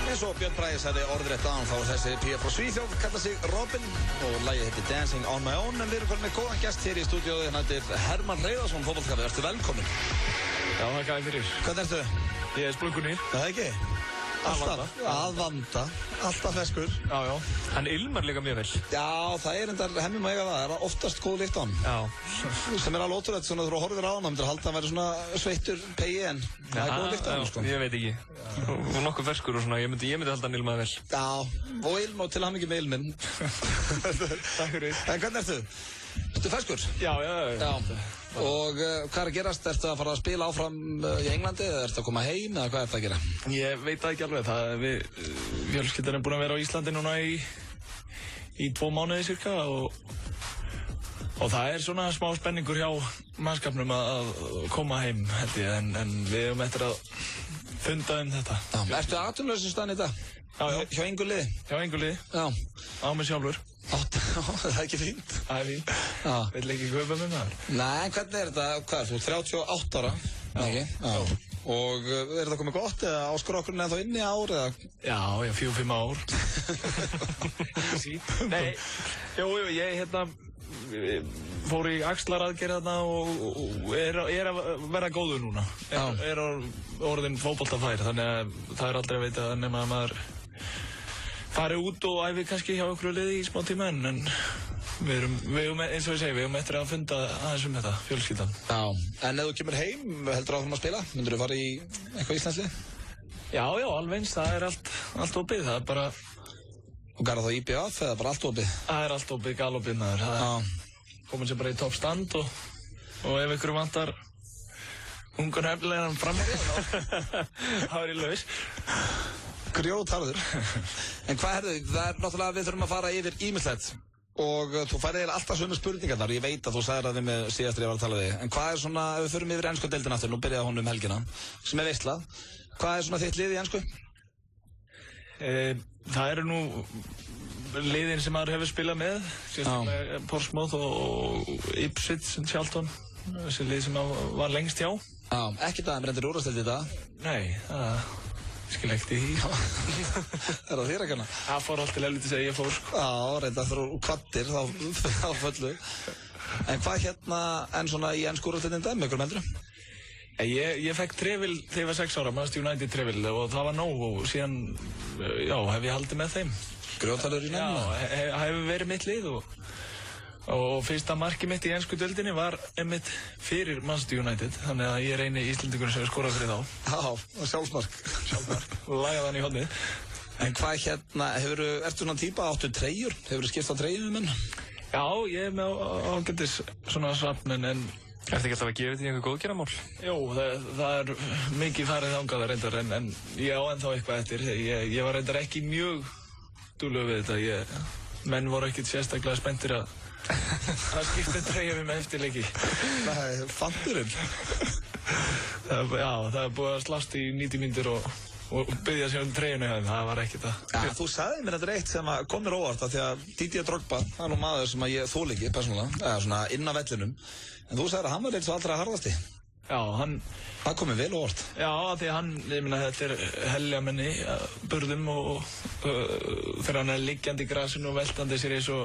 Eins og Björn Bragi sagði orðrétt án, þá er þessi pía frá Svíþjóð, kallar sig Robin og lagið heitir Dancing on my own, en við erum komin með góðan gest hér í stúdíóði, hann heitir Hermann Hreiðarsson, fótboltakappi, ertu velkomin? Já, það er gæði fyrir. Hvernig ertu? Ég er splunkunni. Það ekki? Að vanda, alltaf feskur. Já. Hann ilmar líka mjög vel. Já, það er endar, Hemmi má eiga það er oftast góð lykt á hann. Já. Sem er alveg ótrúlegt, svona þú horfir á hann, myndir halda að hann væri svona sveittur pegi, en það er góð lykt á hann, sko. Ég veit ekki. Og nokkuð ferskur og svona, ég myndi halda hann ilmaði vel. Já, og ilm og til hann ekki með ilminn. Takk fyrir. En hvernig ertu? Ertu ferskur? Já. Og hvað er að gerast? Ertu að fara að spila áfram í Englandi eða ertu að koma heim eða hvað er það að gera? Ég veit það ekki alveg. Við fjölskyldan búin að vera á Íslandi núna í 2 mánuði cirka og það er svona smá spenningur hjá mannskapnum að koma heim held ég en við erum eftir að funda þetta. Ertu atvinnulaus í staðinn í dag? Já. Hjá engu liði? Hjá engu liði. Já. Á mig sjálfur. Það er ekki fínt. Það er fínt. Vill ekki kaupa mig maður. Nei, hvernig er þetta? Hvað er þú? 38 ára? Ekki? Já. Og er þetta komið gott eða áskur okkur ennþá inni ár eða? Já, 4-5 ár. Nei, ég fór í axlaraðgerð þarna og er að vera góður núna. Er orðinn fótboltafær, þannig að það er aldrei að veita nema að maður farið út og æfi kannski hjá okkur liði í smá tíma en við erum eins og ég segi, við erum eftir að funda aðeins þetta, fjölskyldan. Já, en ef þú kemur heim, heldur áfram að spila? Myndur þú fara í eitthvað íslenslið? Já, alveg eins, það er allt opið, það er bara... Og gara þá IBF eða bara allt opið? Það er allt opið, galopið maður, það er komin sér bara í toppstand og ef ykkur vantar ungan hefnilegan framherja, þá er ég laus. Grjótharður. En hvað það er náttúrulega við þurfum að fara yfir ýmislegt og þú færði eiginlega alltaf sömu spurningarnar, ég veit að þú sagðir það við mig síðast þegar ég var að tala við þig. En hvað er svona, ef við förum yfir ensku deildina aftur, nú byrjaði hún helgina, sem er veisla, hvað er svona þitt lið í ensku? Það eru nú liðin sem maður hefur spilað með, sérstaklega Portsmouth og Ipswich Charlton, þessi lið sem var lengst hjá. Já, ekkert aðeins reyndir úrvarsdeild í dag? Nei, skil ekkert í því. Er það þér að kanna? Það fór allt til helviti að ég fór, sko. Já, reynda þú kvattir, þá föllu. En hvað en svona í ensku úrvarsdeildin dag með ykkur meldrum? Ég fekk trefil þegar ég var 6 ára, Manchester United trefil og það var nóg og síðan, hef ég haldið með þeim. Grjótharður í nefnum? Já, hefur verið mitt lið og fyrsta markið mitt í ensku deildinni var einmitt fyrir Manchester United, þannig að ég er eini íslendingur sem hefur skorað fyrir þá. Já, og sjálfsmark. Og lagað hann í hornið. En hvað ertu svona típa, áttu treyjur? Hefurðu skipst á treyjum menn? Já, ég er með ágætis svona safn en... Ertu ekki alltaf að gefa þetta í einhver góðgerðarmál? Jú, það er mikið farið þangað reyndar en ég á ennþá eitthvað eftir. Ég var reyndar ekki mjög duglegur við þetta. Menn voru ekkert sérstaklega spenntir að skipta treyjum með eftirleiki. Nei, fandurinn. Já, það er búið að slást í 90 mínútur og og biðja sér treyjuna hjá þeim, það var ekkert að... Ja, þú sagði mér þetta eitt sem kom mér óvart af því að Didier Drogba, það er nú maður sem ég þoli ekki persónulega, eða svona inn á vellinum, en þú sagði að hann var eins og allra harðasti. Já, hann... Það kom mér vel óvart. Já, af því að hann, ég meina, þetta er heljarmenni burðum og þegar hann er liggjandi í grasinu og veltandi sér eins og,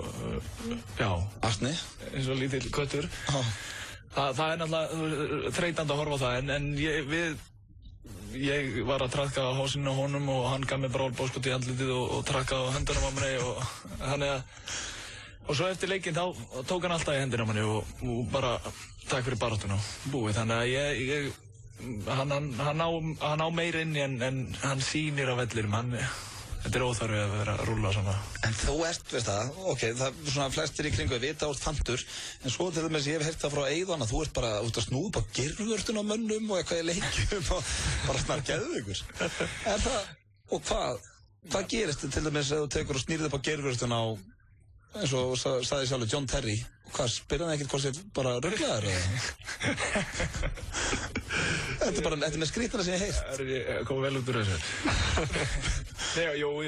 já... Astni? Eins og lítill köttur. Það er náttúrulega þreytandi að horfa á það, en ég var að traðka á hásinu á honum og hann gaf mér bara olbóskot í andlitið og trakkaði á höndunum á manni og þannig að... Og svo eftir leikinn þá tók hann alltaf í hendina á manni og bara takk fyrir baráttuna búið, þannig að hann á meir inni en hann sýnir á vellinum, þetta er óþarfi að vera að rúlla svona. En þú ert, veist það, ok, það er svona flestir í kringu að vita úr fantur, en svo til dæmis ég hef heyrt það frá Eiðan að þú ert bara út að snúða upp á girvörtun á mönnum og eitthvað í leikjum og bara svona geðveikur. Er það, og hvað gerist til dæmis ef þú tekur og snýrð upp á girvörtun á, eins og sagði sjálfur John Terry, hvað, spyrir hann ekkert hvort þér bara rugglaður eða? Þetta er með skrítana sem ég heyrt. Ég kom vel út úr þessu.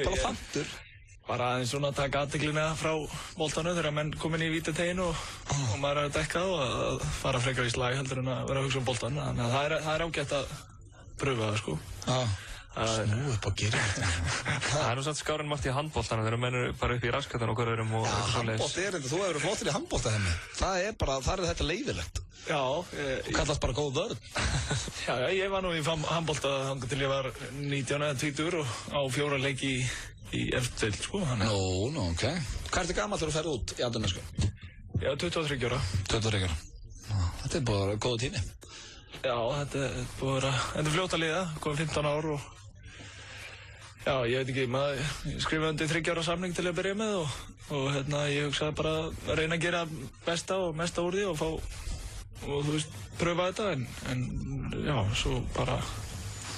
Bara fantur. Bara aðeins svona að taka athyglinna frá boltanum þegar menn komin í vítateginu og maður er að dekka og að fara frekar í slag heldur en að vera að hugsa boltan. Þannig að það er ágætt að pröfa það, sko. Snúð upp á girvörtun. Það er nú satt skárinn margt í handboltana þegar menn eru bara upp í raskatan og hverjum og svoleiðis. Handbolt er þetta, þú hefur verið flottir í handbolta henni. Það er þetta leiðilegt. Já. Þú kallast bara góð vörn. Já, ég var nú í handbolta þangað til ég var 19 eða 20 og á 4 leiki í eftir deild, sko. Nú, ok. Hvað ertu gamall þegar þú ferð út í atvinnu, sko? Já, 23 ára. 23 ára. Þetta er bara góða tími. Já, þetta er búið að vera fljótt að liða, komið 15 ár og já, ég veit ekki, ég skrifaði undir 3 ára samning til að byrja með og ég hugsaði bara að reyna að gera besta og mesta úr því og fá, og þú veist, pröfa þetta en já, svo bara...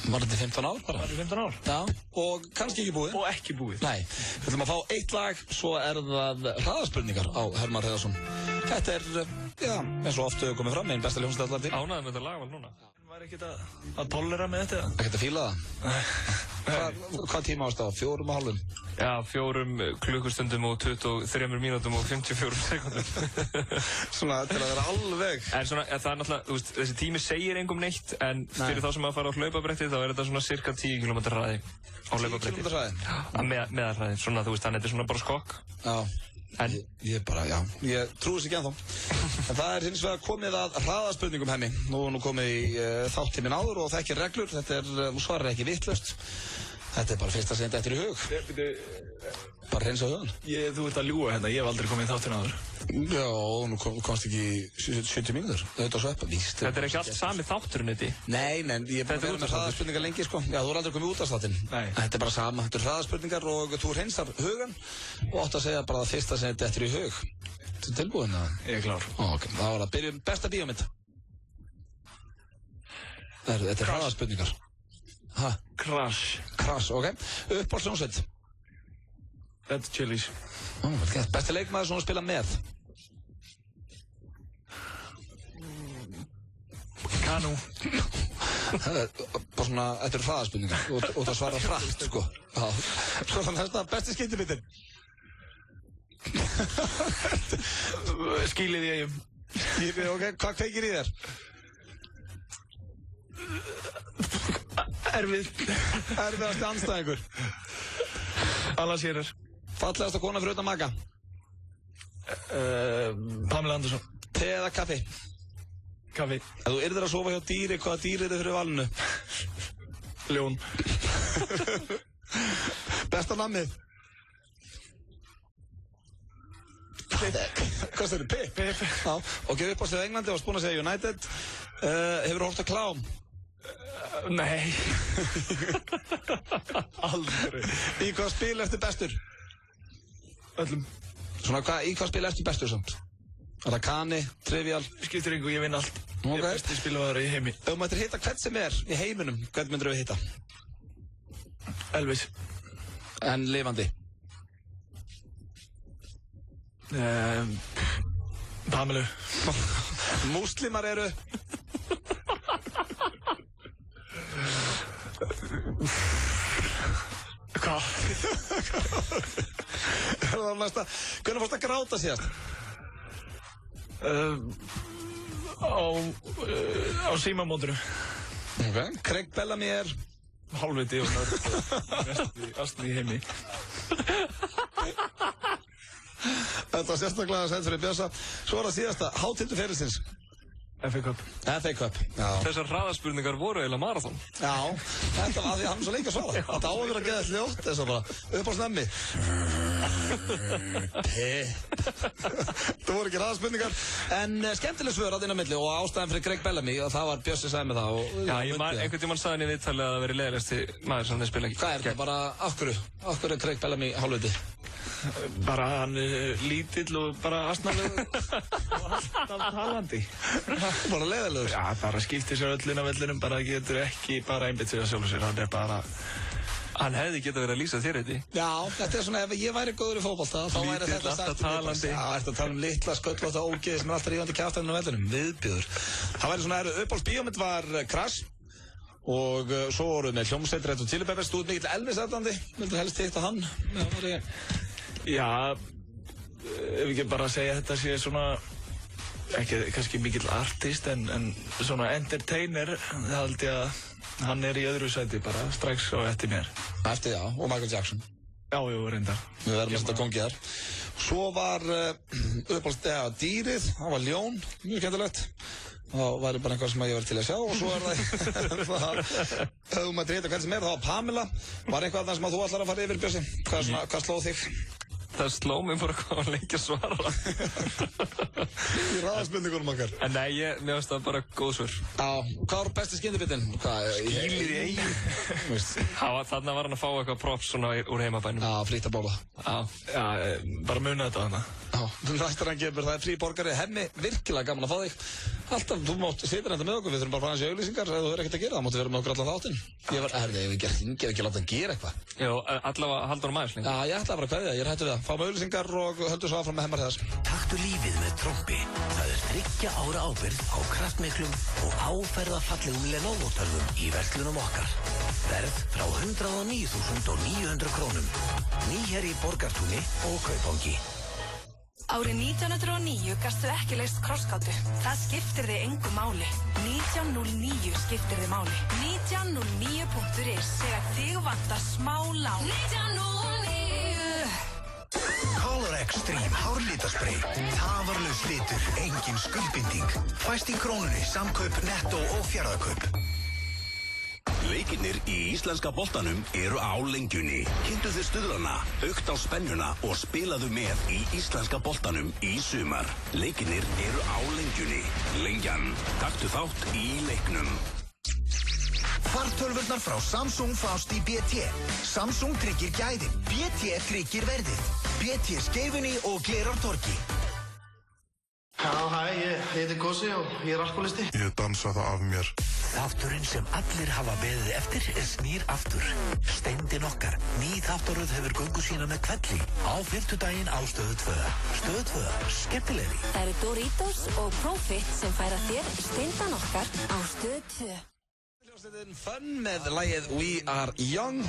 Var þetta 15 ár bara? Var þetta 15 ár. Já, og kannski ekki búið. Og ekki búið. Nei, við ætlum að fá 1 lag, svo er það hraðaspurningar á Hermann Hreiðarsson. Þetta er, já, eins og oft hefur komið fram, einn besta hljómsveit allra tíma. Ánægður með þetta lag vel núna. Var ekkert að tollera með þetta? Ekkert að fíla það? Hvað tíma ást það? 4,5? Já, 4 klukkustundum og 23 mínútum og 54 sekundum. Svona til að vera alveg. En svona, það er náttúrulega, þú veist, þessi tími segir engum neitt, en fyrir þá sem að fara á hlaupabretti þá er þetta svona cirka 10 km hraði á hlaupabretti. 10 km hraði? Já, meðalhraði, svona, þú veist, þannig þetta er svona bara skokk. Já. Ég bara, já, ég trúi þess ekki ennþá. En það er hins vegar komið að hraðaspurningum henni. Nú komið í þáttíminn áður og þekkir reglur. Þetta er, svarar ekki vitlaust. Þetta er bara fyrsta sem þetta eftir í hug. Bara reynsa hugan. Þú ert að ljúga hérna, ég hef aldrei komið í þáttinn áður. Já, nú komst ekki í 70 mínútur. Þetta sveppa, víst. Þetta er ekki allt sami þátturinn þetta? Nei, ég er bara verið með hraðaspurningar lengi, sko. Já, þú er aldrei komið út af þáttinn. Þetta er bara sama. Þetta er hraðaspurningar og þú reynsar hugan og átt að segja bara það fyrsta sem þetta eftir í hug. Þú er tilbúinn að? Ég er klár. Ok, þá var það byrjum besta bíómynd. Þetta er hraðaspurningar. Crash, ok. Uppáhaldshljómsveit? Red Chillies. Besti leikmaður sem þú spila með? Kanu. Bara svona, þetta er hraðaspurningar og það svara hratt, sko. Svo þannig að þetta besti skyndibitinn? Skýlið í eigum. Skýlið, ok. Hvað kveikir í þér? Erfiðasti andstæðingur? Alla sérar. Fallegasta kona fyrir utan maka? Pamela Andersson. Te eða kaffi? Kaffi. Ef þú yrðir að sofa hjá dýri, hvaða dýri er þið fyrir valinu? Ljón. Besta namnið? Hvað styrir? Pip? Pip. Já. Ok, uppáhaldslið Englandi, varst búinn að segja United. Hefurðu horft á klám? Nei. Aldrei. Í hvað spil ertu bestur? Öllum. Svona, í hvað spil ertu bestur samt? Er það Kani, Trivial? Skiptir engu, ég vinn allt. Ok. Ég er besti spilaður í heimi. Ef þú mættir hitta hvern sem er í heiminum, hvern myndir við hitta? Elvis. En lifandi? Pamelu. Múslimar eru? Hvað? Það var næsta. Hvernig fórst að gráta síðast? Á símamótinu. Ok. Craig Bellamy hálfviti og mest í heimi. Þetta var sérstaklega sætt fyrir Bjössa. Svo það síðasta, hátildu ferilsins. FA Cup. FA Cup, já. Þessar hraðaspurningar voru eiginlega marathon. Já, þetta var því að hann svo lengi að svara. Þetta á að vera að geða hljótt, þess að bara upp á snemmi. Það voru ekki hraðaspurningar. En skemmtileg svör að inn á milli og ástæðan fyrir Craig Bellamy, og það var Bjössi sagði með það. Já, einhvern tímann sagði henni viðtalið að það veri leiðilegasti maður sem þeir spila ekki. Hvað þetta bara, af hverju er Craig Bellamy hálfviti? Bara hann lítill og bara asnalegur og alltaf talandi. Bara leiðilegur? Já, bara skiptir sér öllin af vellinum, bara getur ekki bara einbeitt sér að sjálfu sér, hann bara... Hann hefði getað verið að lýsa þér þetta. Já, þetta er svona, ef ég væri góður í fótbolta, þá væri þetta alltaf talandi. Já, ertu að tala litla, sköllótta ógeði sem er alltaf rífandi kjaftaninn á vellinum, viðbjöður. Það væri svona, uppáhaldsbíómynd var Crash og svo voru við með hljómsveit Red Hot Chili Peppers, þú ert mikill Elvis-aðdandi, vildur helst hitta hann? Já, ef ekki bara segja að þetta sé svona, ekki kannski mikill artist en svona entertainer, það held ég að hann í öðru sæti bara, strax á eftir mér. Eftir, já, og Michael Jackson. Já, reyndar. Við verðum að setja kongið þar. Svo var dýrið, það var ljón, mjög skemmtilegt. Það væri bara eitthvað sem ég var til að sjá og svo það höfum að drita hvern sem það var Pamela. Var eitthvað þar sem að þú ætlar að fara yfir, Bjössi? Hvað slóð þig? Það sló mig bara hvað lengi að svara. Í hraðaspurningunum okkar. En nei, mér finnst það bara góð svör. Já, hvað var besti skyndibitinn? Skýlið í eigin. Þarna var hann að fá eitthvað props svona úr heimabænum. Já, frýtt að bóla. Já, bara muna þetta hana. Já, næstar hann gefur, það er frí borgari. Hemmi, virkilega gaman að fá þig. Alltaf, þú mátt sitja þetta með okkur, við þurfum bara að fara hans í auglýsingar, ef þú verður ekkert að gera, það máttu vera með okkur allan þáttinn. Ég var, ef ég ekki láta hann gera eitthvað. Já, allavega haldur hann aðeins lengur. Já, ég ætla bara að kveðja, ég er hættur við það. Fáum auglýsingar og höldum svo áfram með Hemmar Heiðars. Taktu lífið með Trompi. Það er 3 ára ábyrgð á kraftmiklum og áferðafallegum Lenovo-tölvum í verslunum okkar. Verð frá 109.900 krónum. Nýherji í Borgartúni og Kaupangi. Árið 1909 gastu ekki leyst krossgátu. Það skiptir þig engu máli. 1909 skiptir þig máli. 1909.is þegar þig vantar smá lán. 1909 Color Extreme hárlitaspray. Tafarlaus litur, engin skuldbinding. Fæst í krónunni, samkaup, nettó og fjárðakaup. Leikirnir í íslenska boltanum eru á lengjunni. Kynntu þið stuðlana, aukt á spennuna og spilaðu með í íslenska boltanum í sumar. Leikirnir eru á lengjunni. Lengjan, taktu þátt í leiknum. Fartölvurnar frá Samsung fást í BT. Samsung tryggir gæðin, BT tryggir verðið. BT Skeifunni og Glerártorgi. Já, hæ, ég heiti Gossi og ég er alkoholisti. Ég dansa það af mér. Þátturinn sem allir hafa beðið eftir snýr aftur. Steindin okkar. Ný þáttaröð hefur göngu sína með Kvelli á 50-daginn á Stöð 2. Stöð 2, skemmtilegri. Það eru Doritos og Profit sem færa þér Steindan okkar á Stöð 2. Hljómsveitin Fun með lagið We Are Young.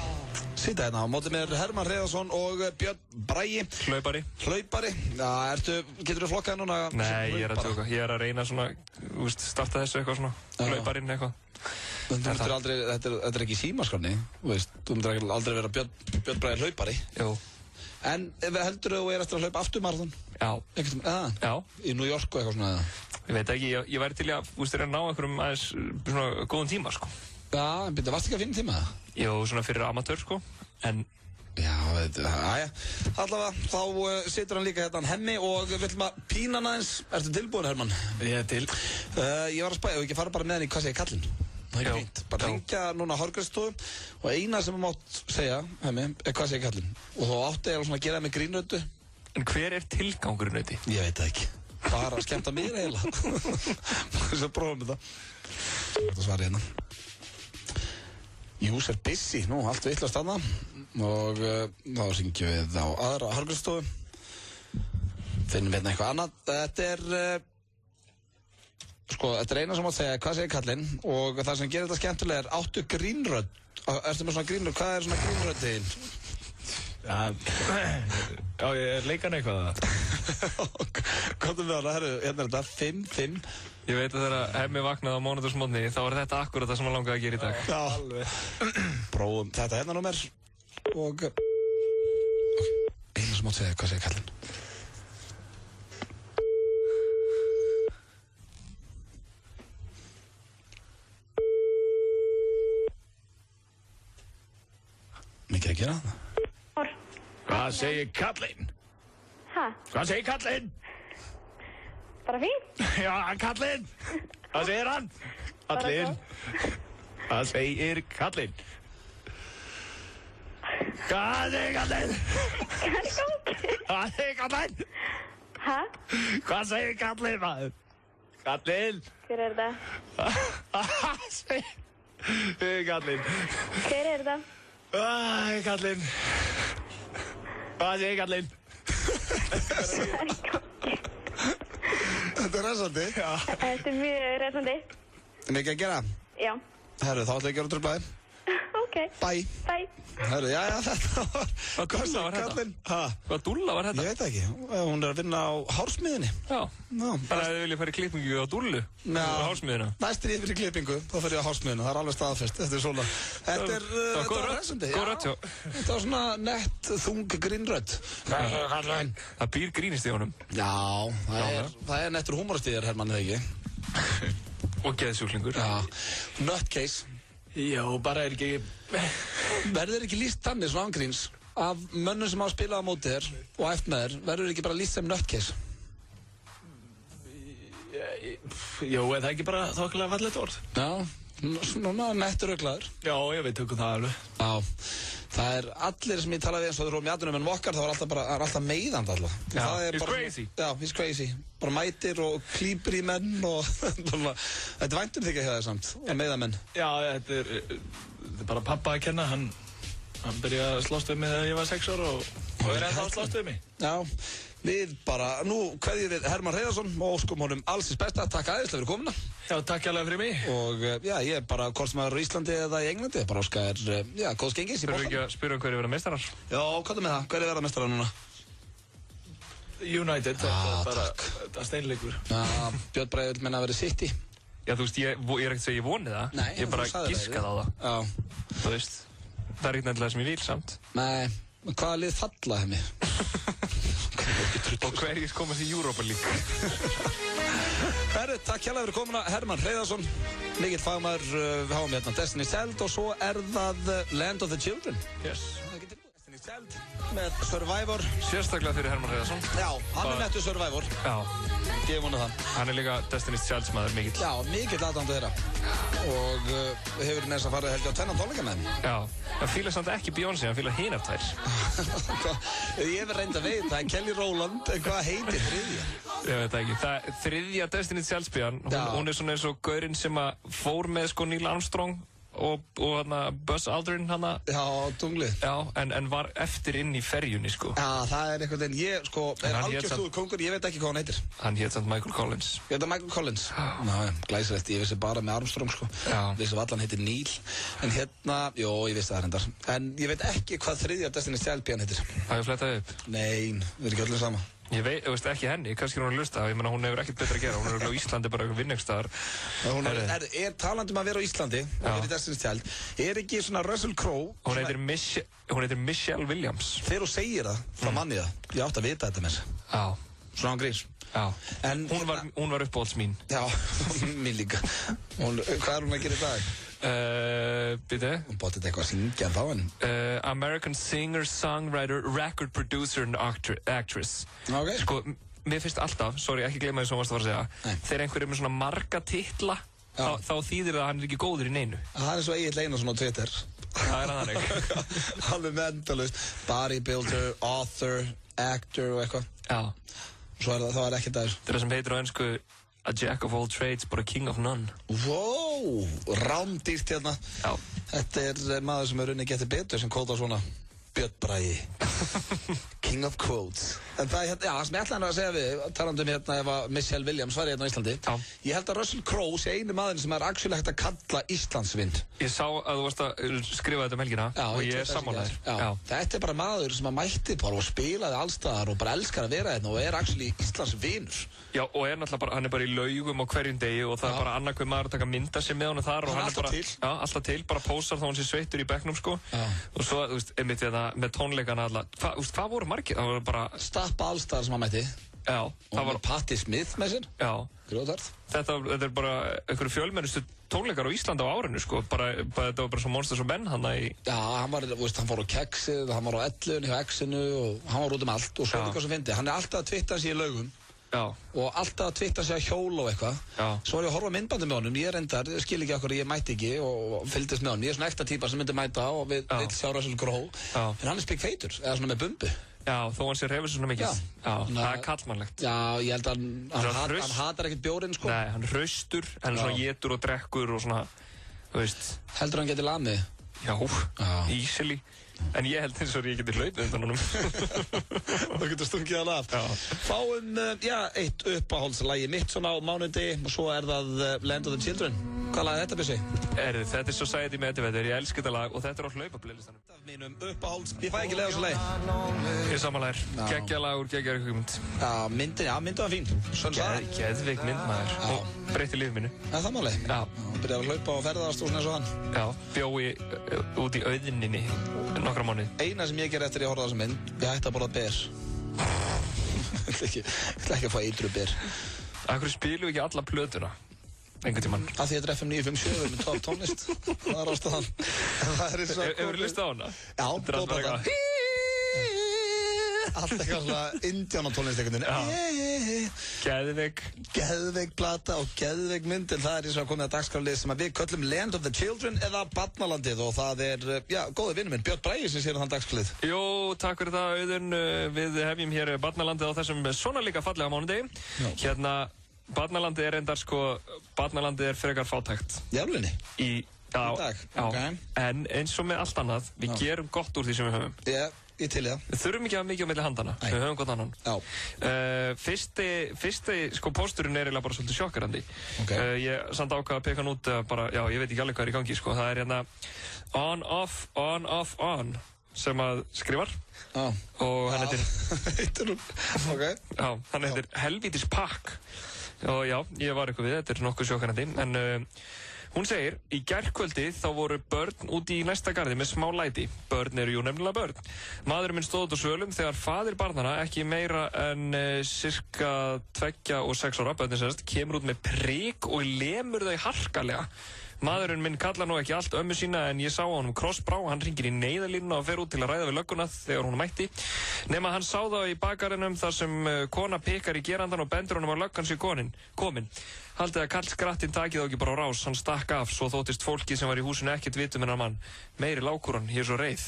Sýta hérna á móti mér Hermann Hreiðarsson og Björn Bragi. Hlaupari. Já, getur þú flokkað núna? Nei, ég er að tjóka. Ég er að reyna svona, starta þessu eitthvað svona. Hlauparinn eitthvað. Þetta er ekki símaskránni, þú myndir aldrei vera Björn Bragi hlaupari. Jú. En heldur þú eftir að hlaupa aftur marathon? Já. Já. Í New York og eitthvað svona eða? Ég veit ekki, ég væri til að, ná einhverjum aðeins svona góðum tíma, sko. Já, en byrja, varst ekki að finna tíma það? Jú, svona fyrir amatör, sko, en... Já, aðja. Allavega, þá situr hann líka hérna Hemmi og við ætlum að pína hann aðeins. Ertu tilbúin, Hermann? Ég er til. Ég var að spæja og ekki fara bara með hann í hvað segir kallinn. Það er ekki fínt. Bara hringja núna hárgreiðslustofu og eina sem þú mátt segja, Hemmi, er hvað segir kallinn. Og þú átti að svona gera með grínröddu. En hver er tilgangurinn þetta? Ég veit það ekki. Bara að skemmta mér eiginlega. Svo prófum við það. Þetta svar hérna. User busy, nú, allt vitlaust þarna. Og þá syngjum við á aðra hárgreiðslustofu. Finnum hérna eitthvað annað. Þetta er eina sem átt að segja hvað segir kallinn og það sem gerir þetta skemmtilega er áttu grínrödd Ertu með svona grínur? Hvað svona grínröddin? Já, ég leika hann eitthvað Komdu með hana, herru, hérna þetta 5-5. Ég veit að þegar Hemmi vaknaði á mánudagsmorgni þá var þetta akkurat það sem hann langaði að gera í dag. Já, alveg. Prófum þetta hérna númer og... Einu sem átt segja, hvað segir kallinn? Mikið að gera það. Hvað segir kallinn? Hæ? Hvað segir kallinn? Bara fín? Já, kallinn! Hvað segir hann? Kallinn. Hvað segir kallinn? Hvað segir kallinn? Hvað segir kallinn? Hæ? Hvað segir kallinn, maður? Kallinn? Hver er þetta? Hvað segir kallinn? Hver er þetta? Kallinn. Hvað segir kallinn? Þetta resandi. Já. Þetta mjög resandi. Mikið að gera? Já. Herru, þá ætla ég að gera tröflaði. Ok. Bye. Bye. Herru, já, þetta var... Hvað dúlla var þetta? Hvað dúlla var þetta? Ég veit ekki. Hún að vinna á hársmiðinni. Já. Þannig að þið viljið fara í klippingu á dúllu? Já. Á hársmiðina? Næstir ég fyrir klippingu, þá fer ég á hársmiðina. Það er alveg staðfest. Þetta er svona... Þetta var resandi. Góð rödd, já. Þetta var svona nett, þung, grínrödd. Það býr grínist í honum. Já, það er nettur húmorastíðar, Hermann, eða ekki? Og geðsjúklingur. Já. Nutcase. Já, bara er ekki... Verður ekki lýst þannig svona ángríns af mönnum sem hafa spilað á móti þér og eftir með þér, verður ekki bara lýst sem nutcase? Jó, er það ekki bara þokkilega fallegt orð? Já, svona nettur öglaður. Já, ég veit tökum það alveg. Já, það er allir sem ég talaði við eins og þú róum í atvinnumennum okkar, það var alltaf meiðandi alltaf. Já, he's crazy. Já, he's crazy. Bara mætir og klípir í menn og þetta er væntum þig ekki að það samt, að meiða menn. Já, þetta er bara pappa að kenna, hann byrjaði að slást við mig þegar ég var 6 ára og er ennþá að slást við mig. Já, við bara, nú kveðjum við Hermann Hreiðarsson og óskum honum alls hins besta. Takk æðislega fyrir komuna. Já, takk hérlega fyrir mig. Og já, ég er bara, hvort sem er í Íslandi eða í Englandi, bara óska já, góðs gengis í bóttan. Spyrum hverju verða meistarar? Já, hvað er með það? Hverju verða meistarar núna? United, þetta steinleikur. Já, Björn Bragi vil menna að vera City. Já, þú veist, ég er ekkert að segja ég voni það. Nei, ég bara giskað á það. Já. Þú veist, það er ekkert nefnilega sem ég vil samt. Nei, hvaða lið falla Hemmi? Og hverjir komast í Europa League? Herru, takk hérlega fyrir komuna, Hermann Hreiðarsson. Mikill fagmaður, við háum hérna Destiny's Child og svo er það Land of the Children. Yes. Destiny's Child með Survivor. Sérstaklega fyrir Hermann Hreiðarsson. Já, hann er nettur Survivor. Já. Ég vona það. Hann er líka Destiny's Child maður mikill. Já, mikill aðdæmdu þeirra. Og hefur með þess að fara held ég á tvennan tónleika með þeim. Já, hann fílar samt ekki Beyoncé, hann fílar hin af þær. Ég hef reynd að veit, það er Kelly Rowland, en hvað heitir þriðja? Ég veit það ekki. Það þriðja Destiny's Child spíðan, hún er svona eins og gaurinn sem að fór með sko Neil Armstrong og hana Buzz Aldrin hana. Já, tunglið. Já, en var eftir inn í ferjunni sko. Já, það er einhvern veginn, ég sko, er algjörstúður kongur, ég veit ekki hvað hann heitir. Hann hét samt Michael Collins. Ég veit að Michael Collins. Ná, glæsilegt, ég vissi bara með Armstrong sko. Já. Vissi að allan heitir Neil. En hérna, jó, ég vissi það hendar. En ég veit ekki hvað þriðja Destiny's Child píðan heitir. Það er flettað upp. Nei, við erum ekki öllum sama. Ég veit ekki henni, kannski er hún að hlusta, ég meina hún hefur ekkert betra að gera, hún er á Íslandi bara eitthvað vinningstaðar. Er talandum að vera á Íslandi og vera í Destiny's Child, er ekki svona Russell Crowe? Hún heitir Michelle Williams. Þegar þú segir það, þá manni það, ég átti að vita þetta með þess. Já. Svona án grís. Já. Hún var uppbólds mín. Já, mín líka. Hvað er hún að gera í dag? Býtu? Hún bótti þetta eitthvað að syngja þá en American singer, songwriter, record producer and actress. Ok. Sko, mér finnst alltaf, sorry, ekki gleyma því sem varst að fara að segja, þegar einhver er með svona marga titla, þá þýðir það að hann er ekki góður í neinu. Það er svo Egill Einarsson á Twitter. Það er hann ekki. Hann er endalaust, bodybuilder, author, actor og eitthvað. Já. Svo er það ekki það. Það er það sem heitir á ennsku a jack of all trades, but a king of none. Wow, rándýrt hérna. Já. Þetta er maður sem er unni getið betur sem kóta svona Björn Bragi. King of quotes. En það já, sem ég ætlaði að segja við, talandi ef að Michelle Williams var á Íslandi. Já. Ég held að Russell Crowe sé einu maðurinn sem actually hægt að kalla Íslandsvind. Ég sá að þú varst að skrifa þetta helgina og ég sammálaður. Já. Þetta bara maður sem að mætti bara og spilaði allstaðar og bara elskar að vera hérna og actually Íslandsvinur. Já, og náttúrulega bara, hann bara í laugum á hverjum degi og það bara annað hver maður að taka mynda sér með honum þar og hann bara, já, alltaf til, bara pósar þá hann sé sveittur í bekknum, sko. Og svo, þú veist, einmitt með tónleikana alla, hvað voru margir? Það voru bara Stappa allstaðar sem hann mætti. Já. Það var Patti Smith með sér. Já. Gróðart. Þetta bara einhverju fjölmennustu tónleikar á Íslandi á árinu, sko. Þetta var bara svo Monsters og Men, hann í... Já, hann fór á Keksið, hann var á Ellunni hjá X-inu og hann var út allt og svo líka sem fyndi. Hann alltaf að twitta sig í laugum. Já. Og alltaf að twitta sig að hjóla og eitthvað. Svo var ég að horfa myndbandi með honum, ég reyndar, skil ekki okkur, ég mætti ekki og fylgdist með honum. Ég svona ekta típa sem myndi mæta og vill sjá Russell Crowe. En hann spikk feitur, eða svona með bumbu. Já, þó hann sér hefur svona mikið. Já, það kallmannlegt. Já, ég held að hann hatar ekkert bjórinn, sko. Nei, hann hraustur, hann svona étur og drekkur og svona, þú veist. Heldur hann geti lamið? Já, easily. En ég held eins og ég geti hlaupið undan honum. Það getur stungið hann af. Fáum, eitt uppáhaldslægi mitt svona á mánundi og svo það Land of the Children. Hvað lag þetta, Bjössi? Þetta Society með þetta, ég elska þetta lag og þetta á hlaupaplaylistanum. Mínum uppáhalds, ég fæ ekki leiða þessu lagi. Ég samanlægir, geggja lag úr geggja hugmynd. Já, myndin var fín. Geðveik mynd, maður. Og breytti lífið mínu. Það máli. Já. Byrjaði að hlaupa og ferðast og svona eins og hann. Já, bjói út í auðninni nokkra mánuði. Eina sem ég ger eftir ég horfði á þessa mynd, ég hætti að borða ber. Ég ætla ekki að fá eitru ber. Akkur spilum við ekki alla plötuna? Einhvern tímann. Af því þetta FM 957 með 12 tónlist. Það ástæðan. Hefur þú hlustað á hana? Já, bóðbata. Allt eitthvað svona Indiana tónlist einhvern veginn. Geðveik plata og geðveik mynd, en það eins og að komið að dagskrárlið sem við köllum Land of the Children eða Barnalandið og það góði vinur minn, Björn Bragi sem sér þann dagskrárlið. Jú, takk fyrir það Auðun, við hefjum hér Barnalandið á þessum svona líka fallega mánudegi. Hérna, Barnalandið reyndar Barnalandið frekar fátækt. Í alvegni? Í dag. En eins og með allt annað, við gerum gott úr því sem við höfum. Ég til það. Við þurfum ekki að mikið á milli handana. Við höfum gott annan. Fyrsti pósturinn eiginlega bara svolítið sjokkerandi. Ég samt ákvað að peka hann út bara, ég veit ekki alveg hvað í gangi, sko. Það hérna on, off, sem að skrifar. Og hann heitir... hann heitir Helvítis Pakk. Og ég var eitthvað við, þetta nokkuð sjokkerandi. En hún segir, í gærkvöldi þá voru börn úti í næsta garði með smá læti. Börn eru jú nefnilega börn. Maðurinn minn stóð út á svölum þegar faðir barnana, ekki meira en cirka 2 og 6 ára, börnin sérst, kemur út með prik og lemur þau harkalega. Maðurinn minn kallar nú ekki allt ömmu sína en ég sá á honum krossbrá, hann hringir í neyðarlínuna og fer út til að ræða við lögguna þegar hún mætti. Nema hann sá þá í bakgarðinum þar sem kona pikar í gerandan og bendur honum að löggan sé komin. Haldið að kallskrattinn takið þá ekki bara á rás, hann stakk af, svo þóttist fólkið sem var í húsinu ekkert vitum hennar mann. Meiri lágkúran, ég er svo reið.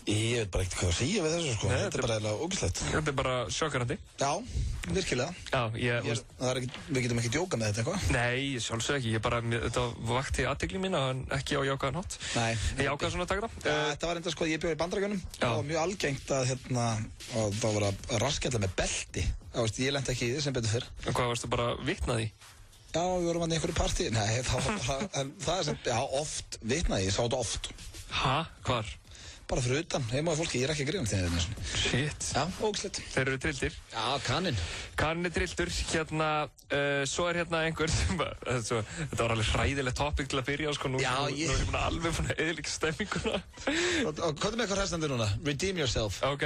Ég veit bara ekkert hvað að segja við þessu, sko. Þetta bara eiginlega ógeðslegt. Þetta bara sjokkerandi. Já, virkilega. Við getum ekki djókað með þetta eitthvað. Nei, sjálfsög ekki. Þetta vakti athygli mín en ekki á jákvæðan hátt. Nei. Ég ákvað svona að taka það. Þetta var enda, sko, ég bjó í Bandaríkjunum. Það var mjög algengt að það var að raskella með belti. Ég lenti ekki í því sem betur fyrr. En hvað, varstu bara vitnað í? Já, við vorum að einhverju partí. Nei, það er sem, oft vitnað í, ég sá þetta oft. Ha? Hvar? Bara fyrir utan, heima á fólki, ég er ekki að grínast í þetta. Shit. Já, ógeðslegt. Þeir eru trilltir. Já, kaninn. Kaninn er trilltur, svo er einhver sem þetta var alveg hræðilegt topic til að byrja á, sko, nú er ég búin að alveg búin að eyðileggja stemminguna. Hvað er með eitthvað hræstandi núna? Redeem yourself. Ok,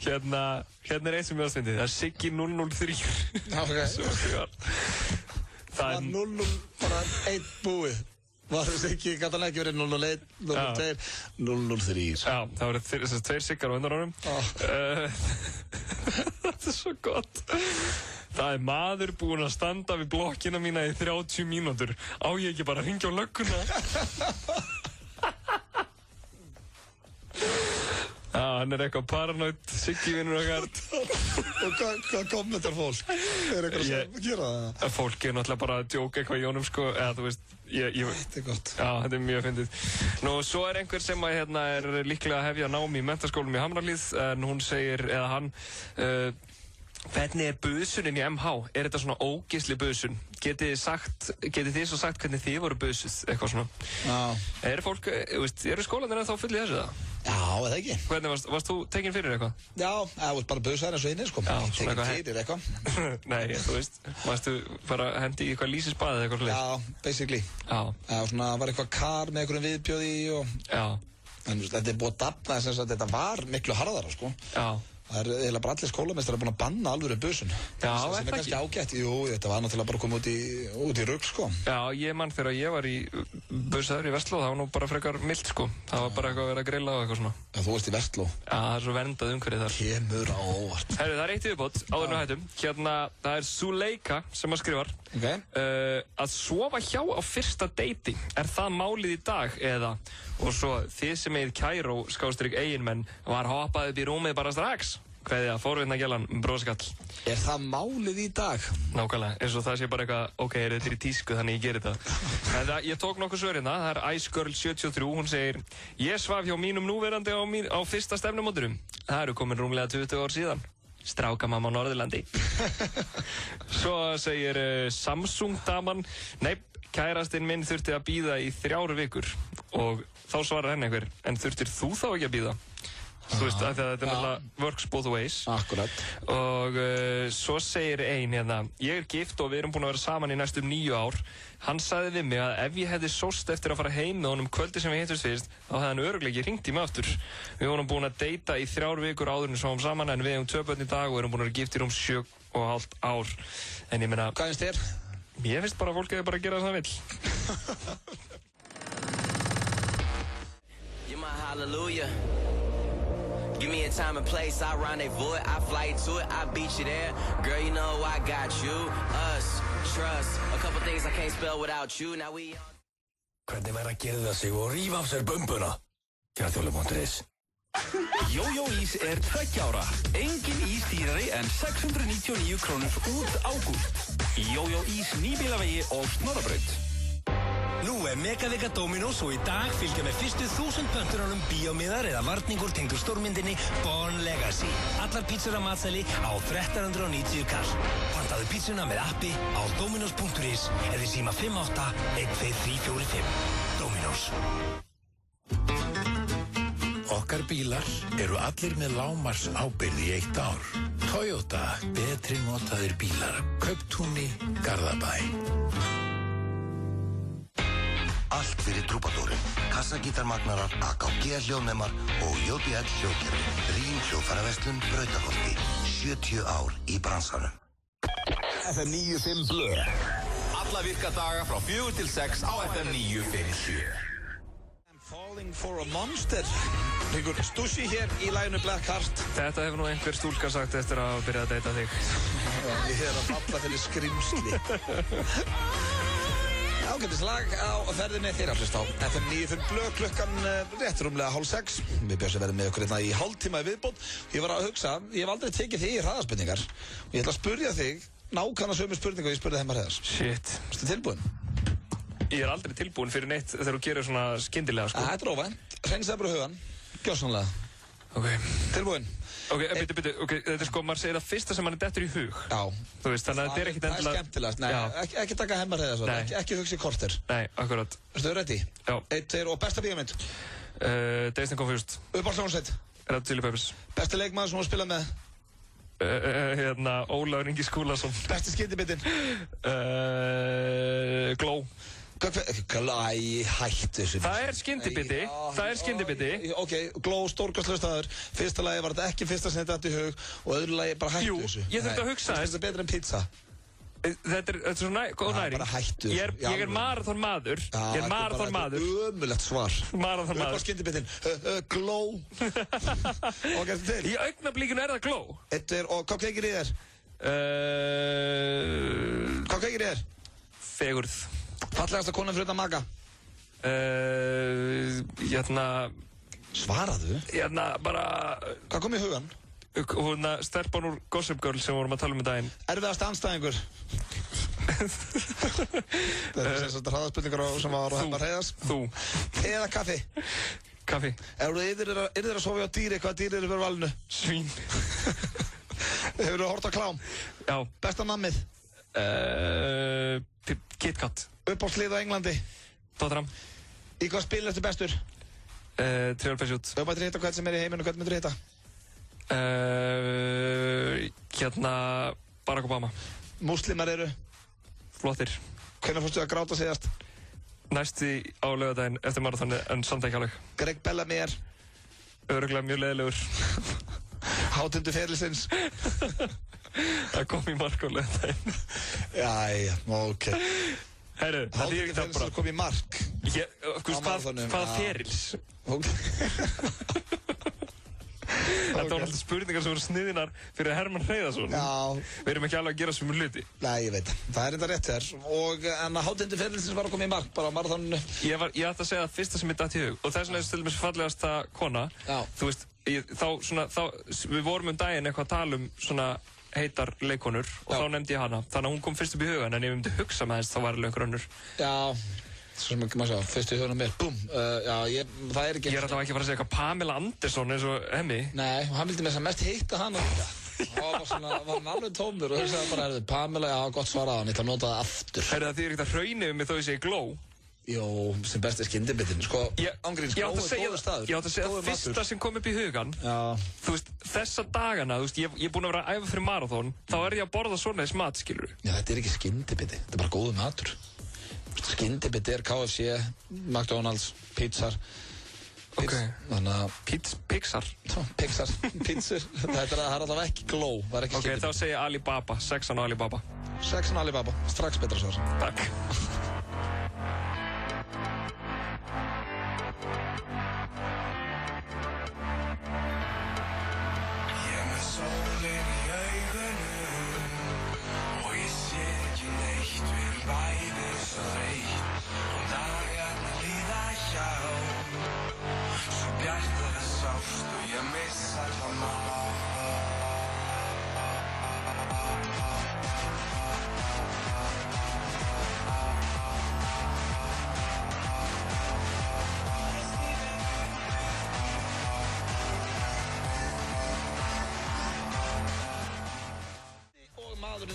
hérna er eins sem ég ástfindi, það er Siggi 003. Ok. Það er 00, bara 1 búið. Var þess ekki, gæti hann ekki verið 001, 002, 003. Já, það voru 2 Siggar á undan honum. Þetta er svo gott. Það er maður búinn að standa við blokkina mína í 30 mínútur. Á ég ekki bara að hringja á lögguna? Já, hann er eitthvað paranoid, Siggi vinnur okkar. Og hvað kommentar fólk? Er eitthvað sem að gera það? Fólk er náttúrulega bara að djóka eitthvað í honum, sko, eða þú veist, Þetta gott. Já, þetta mjög fyndið. Nú, svo einhver sem er líklega að hefja nám í menntaskólum í Hamrahlíð, en hún segir, eða hann, hvernig busunin í MH? Er þetta svona ógeðsli busun? Getið þið svo sagt hvernig þið voru busuð, eitthvað svona? Já. Eru skólanir ennþá full í þessu það? Já, eða ekki. Hvernig varst þú tekinn fyrir eitthvað? Já, það var bara busaðar eins og inni, sko. Já, tekinn fyrir eitthvað. Nei, þú veist, varstu bara hendi í eitthvað lýsisbað eða eitthvað svoleiðis? Já, basically. Já. Já, svona var eitthvað kar með einhverjum viðbjóði og... Já. En þetta búið að dafna þess að þetta var miklu harðara, sko. Já. Það eiginlega bara allir skólameistarar búin að banna alvöru busun. Já, sem kannski ágætt. Jú, þetta var náttúrulega bara komið út í rugl, sko. Já, ég mann þegar ég var í busaður í Vestló, það var nú bara frekar milt, sko. Það var bara eitthvað að vera að grilla og eitthvað svona. Já, þú varst í Vestló. Já, það svo verndað umhverfið þar. Kemur á óvart. Herru, það eitt yfirbót, áður en við hættum. Það Suleika sem skrifar. Að sofa hjá á fyrsta deiti, það málið í dag eða? Og svo, þið sem eigið kæró, _eiginmenn, var hoppað upp í rúmið bara strax. Kveðja, forvitnagjallan, broskall. Er það málið í dag? Nákvæmlega, eins og það sé bara eitthvað, ok, þetta í tísku, þannig ég gerir þetta. En ég tók nokkuð svör hérna, það IceGirl73, hún segir, ég svaf hjá mínum núverandi á fyrsta stefnumóturum. Það komin rúmlega 20 ár síðan. Strákamamma á Norðurlandi. Svo segir Samsung-daman, nei, kærastinn minn þurfti að bíða í 3 vikur. Og þá svarar henni einhver, en þurftir þú þá ekki að bíða? Þú veist, þetta er náttúrulega works both ways. Akkurat. Og svo segir ein hérna, ég gift og við erum búin að vera saman í næstum 9 ár. Hann sagði við mig að ef ég hefði sóst eftir að fara heim með honum kvöldi sem við hittust fyrst, þá hefði hann örugglega ekki hringt í mig aftur. Við vorum búin að deyta í 3 vikur áður en sváum saman, en við hefum 2 börn í dag og erum búin að vera gift í rúm 7,5 ár. En ég meina... Hvað finnst þér? Ég finnst bara að fólk hefur bara að gera það sem það vill. You're my hallelujah. Give me a time and place, I rendezvous it, I fly to it, I beat you there. Girl, you know I got you, us, trust. A couple things I can't spell without you, now we on. Hvernig væri að gera sig og rífa af sér bumbuna? Kjartjóli.is Jójó ís 2 ára. Engin ís dýrari en 699 krónur út ágúst. Jójó ís Nýbílavegi og Snorrabraut. Nú megavika Dominos og í dag fylgja með fyrstu 1000 pöntununum bíómiðar eða varningur tengdur stórmyndinni Born Legacy. Allar pítsur að matseli á 1390 kall. Pantaðu pítsuna með appi á dominos.is eða síma 58 12345. Dominos. Okkar bílar eru allir með lágmarks ábyrgð í 1 ár. Toyota, betri notaðir bílar. Kauptúni, Garðabæ. Allt fyrir trúbadórin, kassagítarmagnarar, AKG hljóðnemar og JBL hljóðkerfi. Rím hljóðfæraverslun, Brautarholti. 70 ár í bransanum. FM 95 Blö. Alla virka daga frá 4 til 6 á FM 957. I'm falling for a monster. Einhver Stussy hér í laginu Black Heart. Þetta hefur nú einhver stúlka sagt eftir að byrja að deyta þig. Ég er að falla fyrir skrimsli. Ágætis lag á ferðinni þeirra hlust á FM 95 Blö klukkan rétt rúmlega 5:30. Við Bjössi verðum með okkur hérna í hálftíma í viðbót. Ég var að hugsa, ég hef aldrei tekið þig í hraðaspurningar og ég ætla að spurja þig nákvæmlega sömu spurningu og ég spurði Heimar Heiðars. Shit. Ertu tilbúin? Ég aldrei tilbúin fyrir neitt þegar þú gerir svona skyndilega sko. Þetta er óvænt. Hreinsaði bara hugan. Gjörsamlega. Ok. Tilbúin? Ok, bíddu, þetta er sko, maður segir það fyrsta sem mann dettur í hug. Já. Þú veist, þannig að þetta er ekkit endilega... Það er skemmtilegast, nei, ekki taka Heimar Heiðars, ekki hugsa í korter. Nei, akkurat. Ertu ready? Já. 1, 2 og besta bíómynd? Dazed and Confused. Uppáhaldshljómsveit? Red Hot Chili Peppers. Besti leikmaður sem þú spilað með? Ólafur Ingi Skúlason. Besti skyndibitinn? Glow. Æ, hættu þessu. Það er skyndibiti. Ok, Glow, stórkostlegur staður. Fyrsta lagi var þetta ekki fyrsta sem þetta í hug og öðru lagi bara hættu þessu. Jú, ég þurfti að hugsa þess. Þetta er betra en pizza. Þetta er svona góð næring. Bara hættu þessu. Ég er marathonmaður. Ömulegt svar. Marathonmaður. Upp á skyndibitinn. Glow. Og gæstu til. Í augnablíkinu er það Glow. Og hvað kveikir í þér? Hvað kveikir í þér? Fegurð. Fallegasta konan fyrir utan maka? Svaraðu? Bara... Hvað kom í hugan? Stelpan úr Gossip Girl sem vorum að tala um í daginn. Erfiðasti andstæðingur? Það sem sagt hraðaspurningar sem var á Hemma Hreiðars. Þú. Te eða kaffi? Kaffi. Eru þið að sofa á dýri? Hvaða dýri eru fyrir valinu? Svín. Hefur þú hort á klám? Já. Besta nammið? KitKat. Uppáhaldslið á Englandi? Tottenham. Í hvað spil ertu bestur? Trivial Pursuit. Ef maður hitta hvern sem er í heiminu, hvern myndur hitta? Barack Obama. Múslimar eru? Flottir. Hvenær fórstu að gráta síðast? Næsti á laugardaginn eftir marathoni, en samt ekki alveg. Greg Bellamy er? Örugglega mjög leiðilegur. Hátindu ferilsins? Það kom í mark á laugardaginn. Jæja, ok. Herru, það þýðir ekki það bara. Hátindu ferilsins kom í mark? Hvaða ferils? Ok. Þetta var alltaf spurningar sem voru sniðinar fyrir Hermann Hreiðarsson. Já. Við erum ekki alveg að gera svömu hluti. Nei, ég veit. Það er enda rétt þér. En hátindu ferilsins var að koma í mark bara á marathoninu. Ég ætti að segja það fyrsta sem ég datt í hug. Og þess vegna er til dæmis fallegasta kona. Já. Þú veist, við vorum daginn eitthvað að tala svona heitar leikonur og þá nefndi ég hana. Þannig að hún kom fyrst upp í hugan, en ef ég myndi hugsa með þess þá var alveg einhver önnur. Já. Svo sem ekki maður sjá, fyrstu í hugunum mér, búm, það er ekki... Ég er alltaf ekki að fara að segja eitthvað Pamela Anderson eins og Hemmi. Nei, og hann vildi með þess að mest hitta hana líka. Það var bara svona, var hann alveg tómur og þess að bara, Pamela, já, gott svarað hann, ég ætla að nota það aftur. Það þýðir ekkert að hraunið um mig þó ég segi gló. Jó, sem besti skyndibitinn, sko, ángríns, gló er góður staður. Ég átti að segja það fyrsta sem kom upp í hugan. Já. Þú veist, þessa dagana, þú veist, ég er búinn að vera að æfa fyrir marathon, þá er ég að borða svona þess mat, skilur. Já, þetta er ekki skyndibiti, þetta er bara góður matur. Skyndibit er KFC, McDonald's, pizzar. Ok. Þannig að... Pixar? Pixar, pizzur. Það er alltaf ekki gló, það er ekki skyndibit. Ok, þá segja Alibaba, 6 á Alibaba. 6 á Alibaba, strax betra svar. Takk.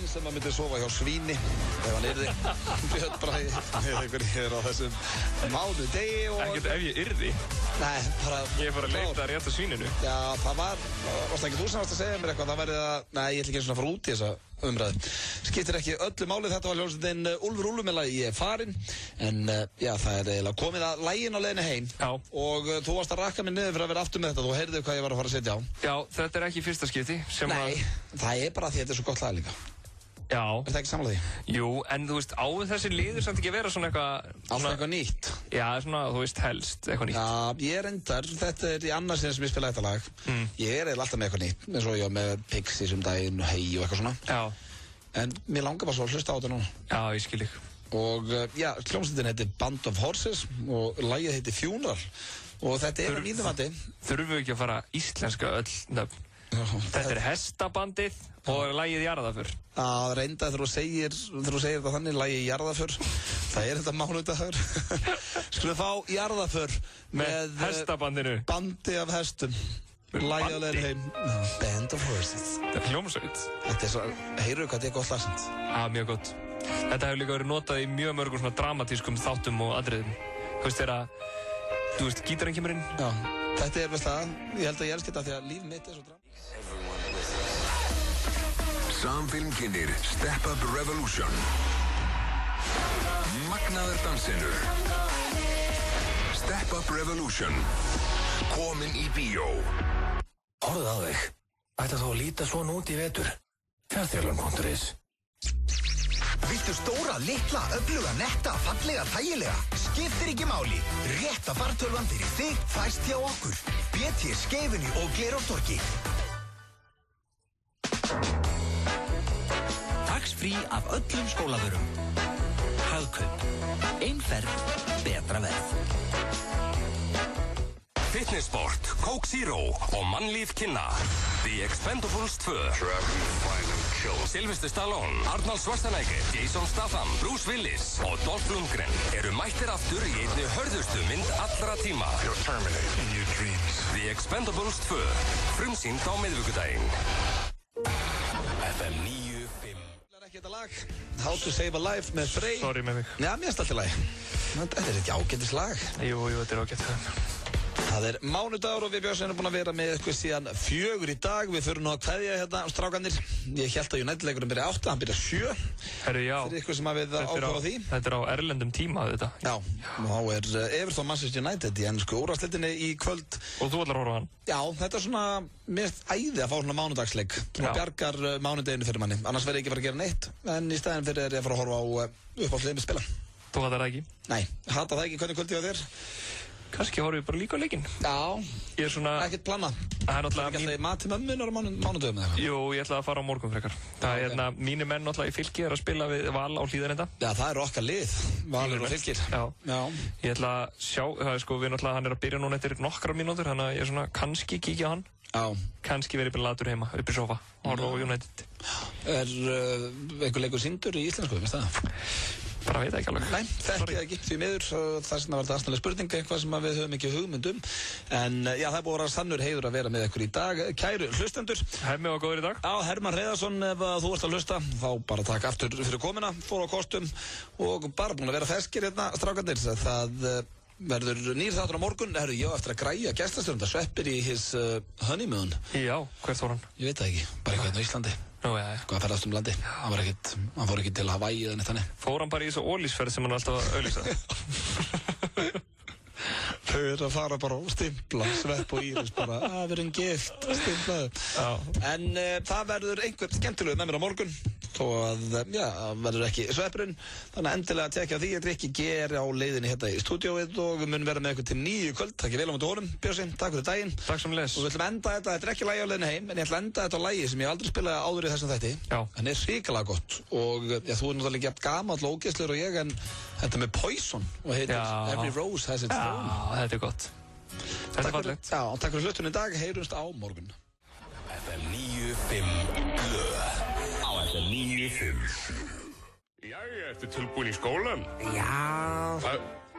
Sem að myndi sofa hjá svíni ef hann yrði Björn Bragi með einhver hér á þessum mánudegi og... Ekkert ef ég yrði? Nei, bara... Ég er bara að leita að rétta svíninu. Já, það varst ekki þú sem varst að segja mér eitthvað, það verði að... Nei, ég ætla ekki eins og að fara út í þessa umræðu. Skiptir ekki öllu málið, þetta var hljómsveitin Úlfur Úlfur með lagi Ég er farinn. En já, það er eiginlega komið að laginn á leiðinni heim. Já. Og þú varst að rakka mig niður fyrir að vera aftur með þetta, þú heyrðir hvað ég var að fara að setja á. Já, þetta er ekki fyrsta skipti sem að... Nei, það er bara því að þetta er svo gott lag líka. Já. Er það ekki sammála því? Jú, en þú veist, á þessi liður samt ekki að vera svona eitthvað... Alltaf eitthvað nýtt? Já, svona, þú veist, helst eitthvað nýtt. Já, ég er endar, þetta er í annarsinn sem ég spila þetta lag. Ég er eiginlega alltaf með eitthvað nýtt, eins og ég var með Pixies daginn og Hey og eitthvað svona. Já. En mér langar bara svo að hlusta á þetta núna. Já, ég skil ekki. Og já, hljómsveitin heitir Band of Horses og lagið heitir Funeral. Og þetta er að mínum mati. Þurfum við ekki að fara íslenska öll nöfn? Þetta er Hestabandið og lagið Jarðaför. Já, reynda þegar þú segir þetta þannig, lagið Jarðaför. Það er þetta mánudagur. Skulum fá Jarðaför með Hestabandinu. Bandi af hestum. Lagið að leira heim. Band of Horses. Þetta er hljómsveit. Þetta er svo, heyrðu hvað þetta er gott lagsend. Já, mjög gott. Þetta hefur líka verið notað í mjög mörgum svona dramatískum þáttum og atriðum. Þú veist þegar að, þú veist, gítarinn kemur inn. Já, þetta er með það. Ég held að ég elski þetta því að líf mitt er svo drama. Samfilm kynir Step Up Revolution. Magnaður dansinur. Step Up Revolution. Komin í bíó. Horfðu á þig. Ætla þú að líta svona út í vetur. Fjarðþjálfun.is. Viltu stóra, litla, öfluga, netta, fallega, þægilega? Skiptir ekki máli. Rétta fartölvan fyrir þig fæst hjá okkur. BT Skeifunni og Glerárdorgi. Tax-free af öllum skólavörum. Hagkaup. Einferð, betra verð. Fitnessport, Coke Zero og mannlíf kynna. The Expendables 2. Sylvester Stallone, Arnold Schwarzenegger, Jason Statham, Bruce Willis og Dolph Lundgren eru mættir aftur í einni hörðustu mynd allra tíma. You're terminated in your dreams. The Expendables 2. Frumsýnd á miðvikudaginn. FM 95. Ekki þetta lag, How to Save a Life með Frey. Sorry með mig. Já, mér finnst alltaf lag. Þetta er ekki ágætis lag. Jú, þetta er ágætt. Það er mánudagur og við Björns erum búin að vera með eitthvað síðan 4 í dag. Við förum nú að kveðja hérna strákanir. Ég hélt að United-leikurinn byrja 8, hann byrja 7. Herru, já. Fyrir ykkur sem að við ákváða því. Þetta er á erlendum tíma, þetta. Já, og þá er Everton Manchester United í ennsku úrvalsdeildinni í kvöld. Og þú ætlar að horfa á hann? Já, þetta er svona, mér finnst æði að fá svona mánudagsleik. Svona bjargar mánudeginu fyrir manni. Annars verð ég ekki fara að gera neitt. En í staðinn fyrir er ég að fara að horfa á uppáhaldsliðið með spila. Þú hatar það ekki? Nei, hata það ekki. Hvernig kvöldi á þér? Kannski horfum við bara líka á leikinn. Já, ég er svona... ekkert plana. Það er náttúrulega... Ekki alltaf mat til mömmunar á mánudöfum eða eitthvað? Jú, ég ætla að fara á morgun frekar. Það er mínir menn náttúrulega í Fylki að spila við Val á Hlíðarenda. Já, það er okkar lið. Valur og Fylkir. Já. Ég ætla að sjá, það er sko, við náttúrulega, hann er að byrja núna eftir nokkra mínútur, þannig að ég er svona kannski kíkja á hann. Já. Kannski verið bara latur heima, upp í sofa, horfa á United. Er einhver leikur sýndur í íslensku, veist það? Bara veit ekki alveg. Nei, þekki það ekki, því miður, þess vegna var þetta aðstæðanlega spurning, eitthvað sem við höfum ekki hugmynd En já, það er búið að vera sannur heiður að vera með ykkur í dag. Kæru hlustendur. Hemmi var góður í dag. Já, Hermann Hreiðarsson, ef þú ert að hlusta, þá bara takk aftur fyrir komuna, fór á kostum og bara búin að vera ferskir hérna, strákarnir. Það verður nýr þáttur á morgun. Herru, ég á eftir að græja gestastjórnanda, Sveppir í his honeymoon. Já, hvert fór hann? Ég veit það ekki, bara eitthvað á Íslandi. Nú, já. Hvað ferðast landi? Hann fór ekki til Hawaii eða neitt þannig. Fór hann bara í þessu ólísferð sem hann alltaf að auglýsa? Þau eru að fara bara og stimpla, Svepp og Íris bara, við erum gift, stimplaðu. En það verður einhver skemmtilegu með mér á morgun, þó að, verður ekki Sveppurinn. Þannig að endilega tekja því að Rikki G er á leiðinni hérna í stúdíóið og við munum vera með ykkur til 9 kvöld. Takk ég vel á mútið honum, Björsi, takk fyrir daginn. Takk sem les. Og við ætlum að enda þetta er ekki lagi á leiðinni heim, en ég ætla að enda þetta á lagi sem ég aldrei spilaði áður í þessum þætti. Já. En er hrikalega gott og þú er náttúrulega ekki jafn gamall og ógeðslegur og ég, en þetta með Poison og heitir Every Rose Has Its Thorn. Já, þetta er gott. Þetta er fallegt. Já, takk fyrir hlutunum í dag, heyrumst á morgun. FM 95 Blö á FM 95. Jæja, ertu tilbúin í skólan? Já.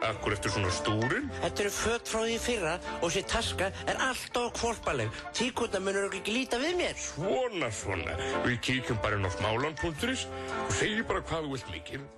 Akkur ertu svona stúrin? Þetta eru föt frá því fyrra og þessi taska er alltaf hvolpaleg. Tíkurnar munur ekki líta við mér. Svona. Við kíkjum bara inn á smálan.is og segjum bara hvað þú vilt mikið.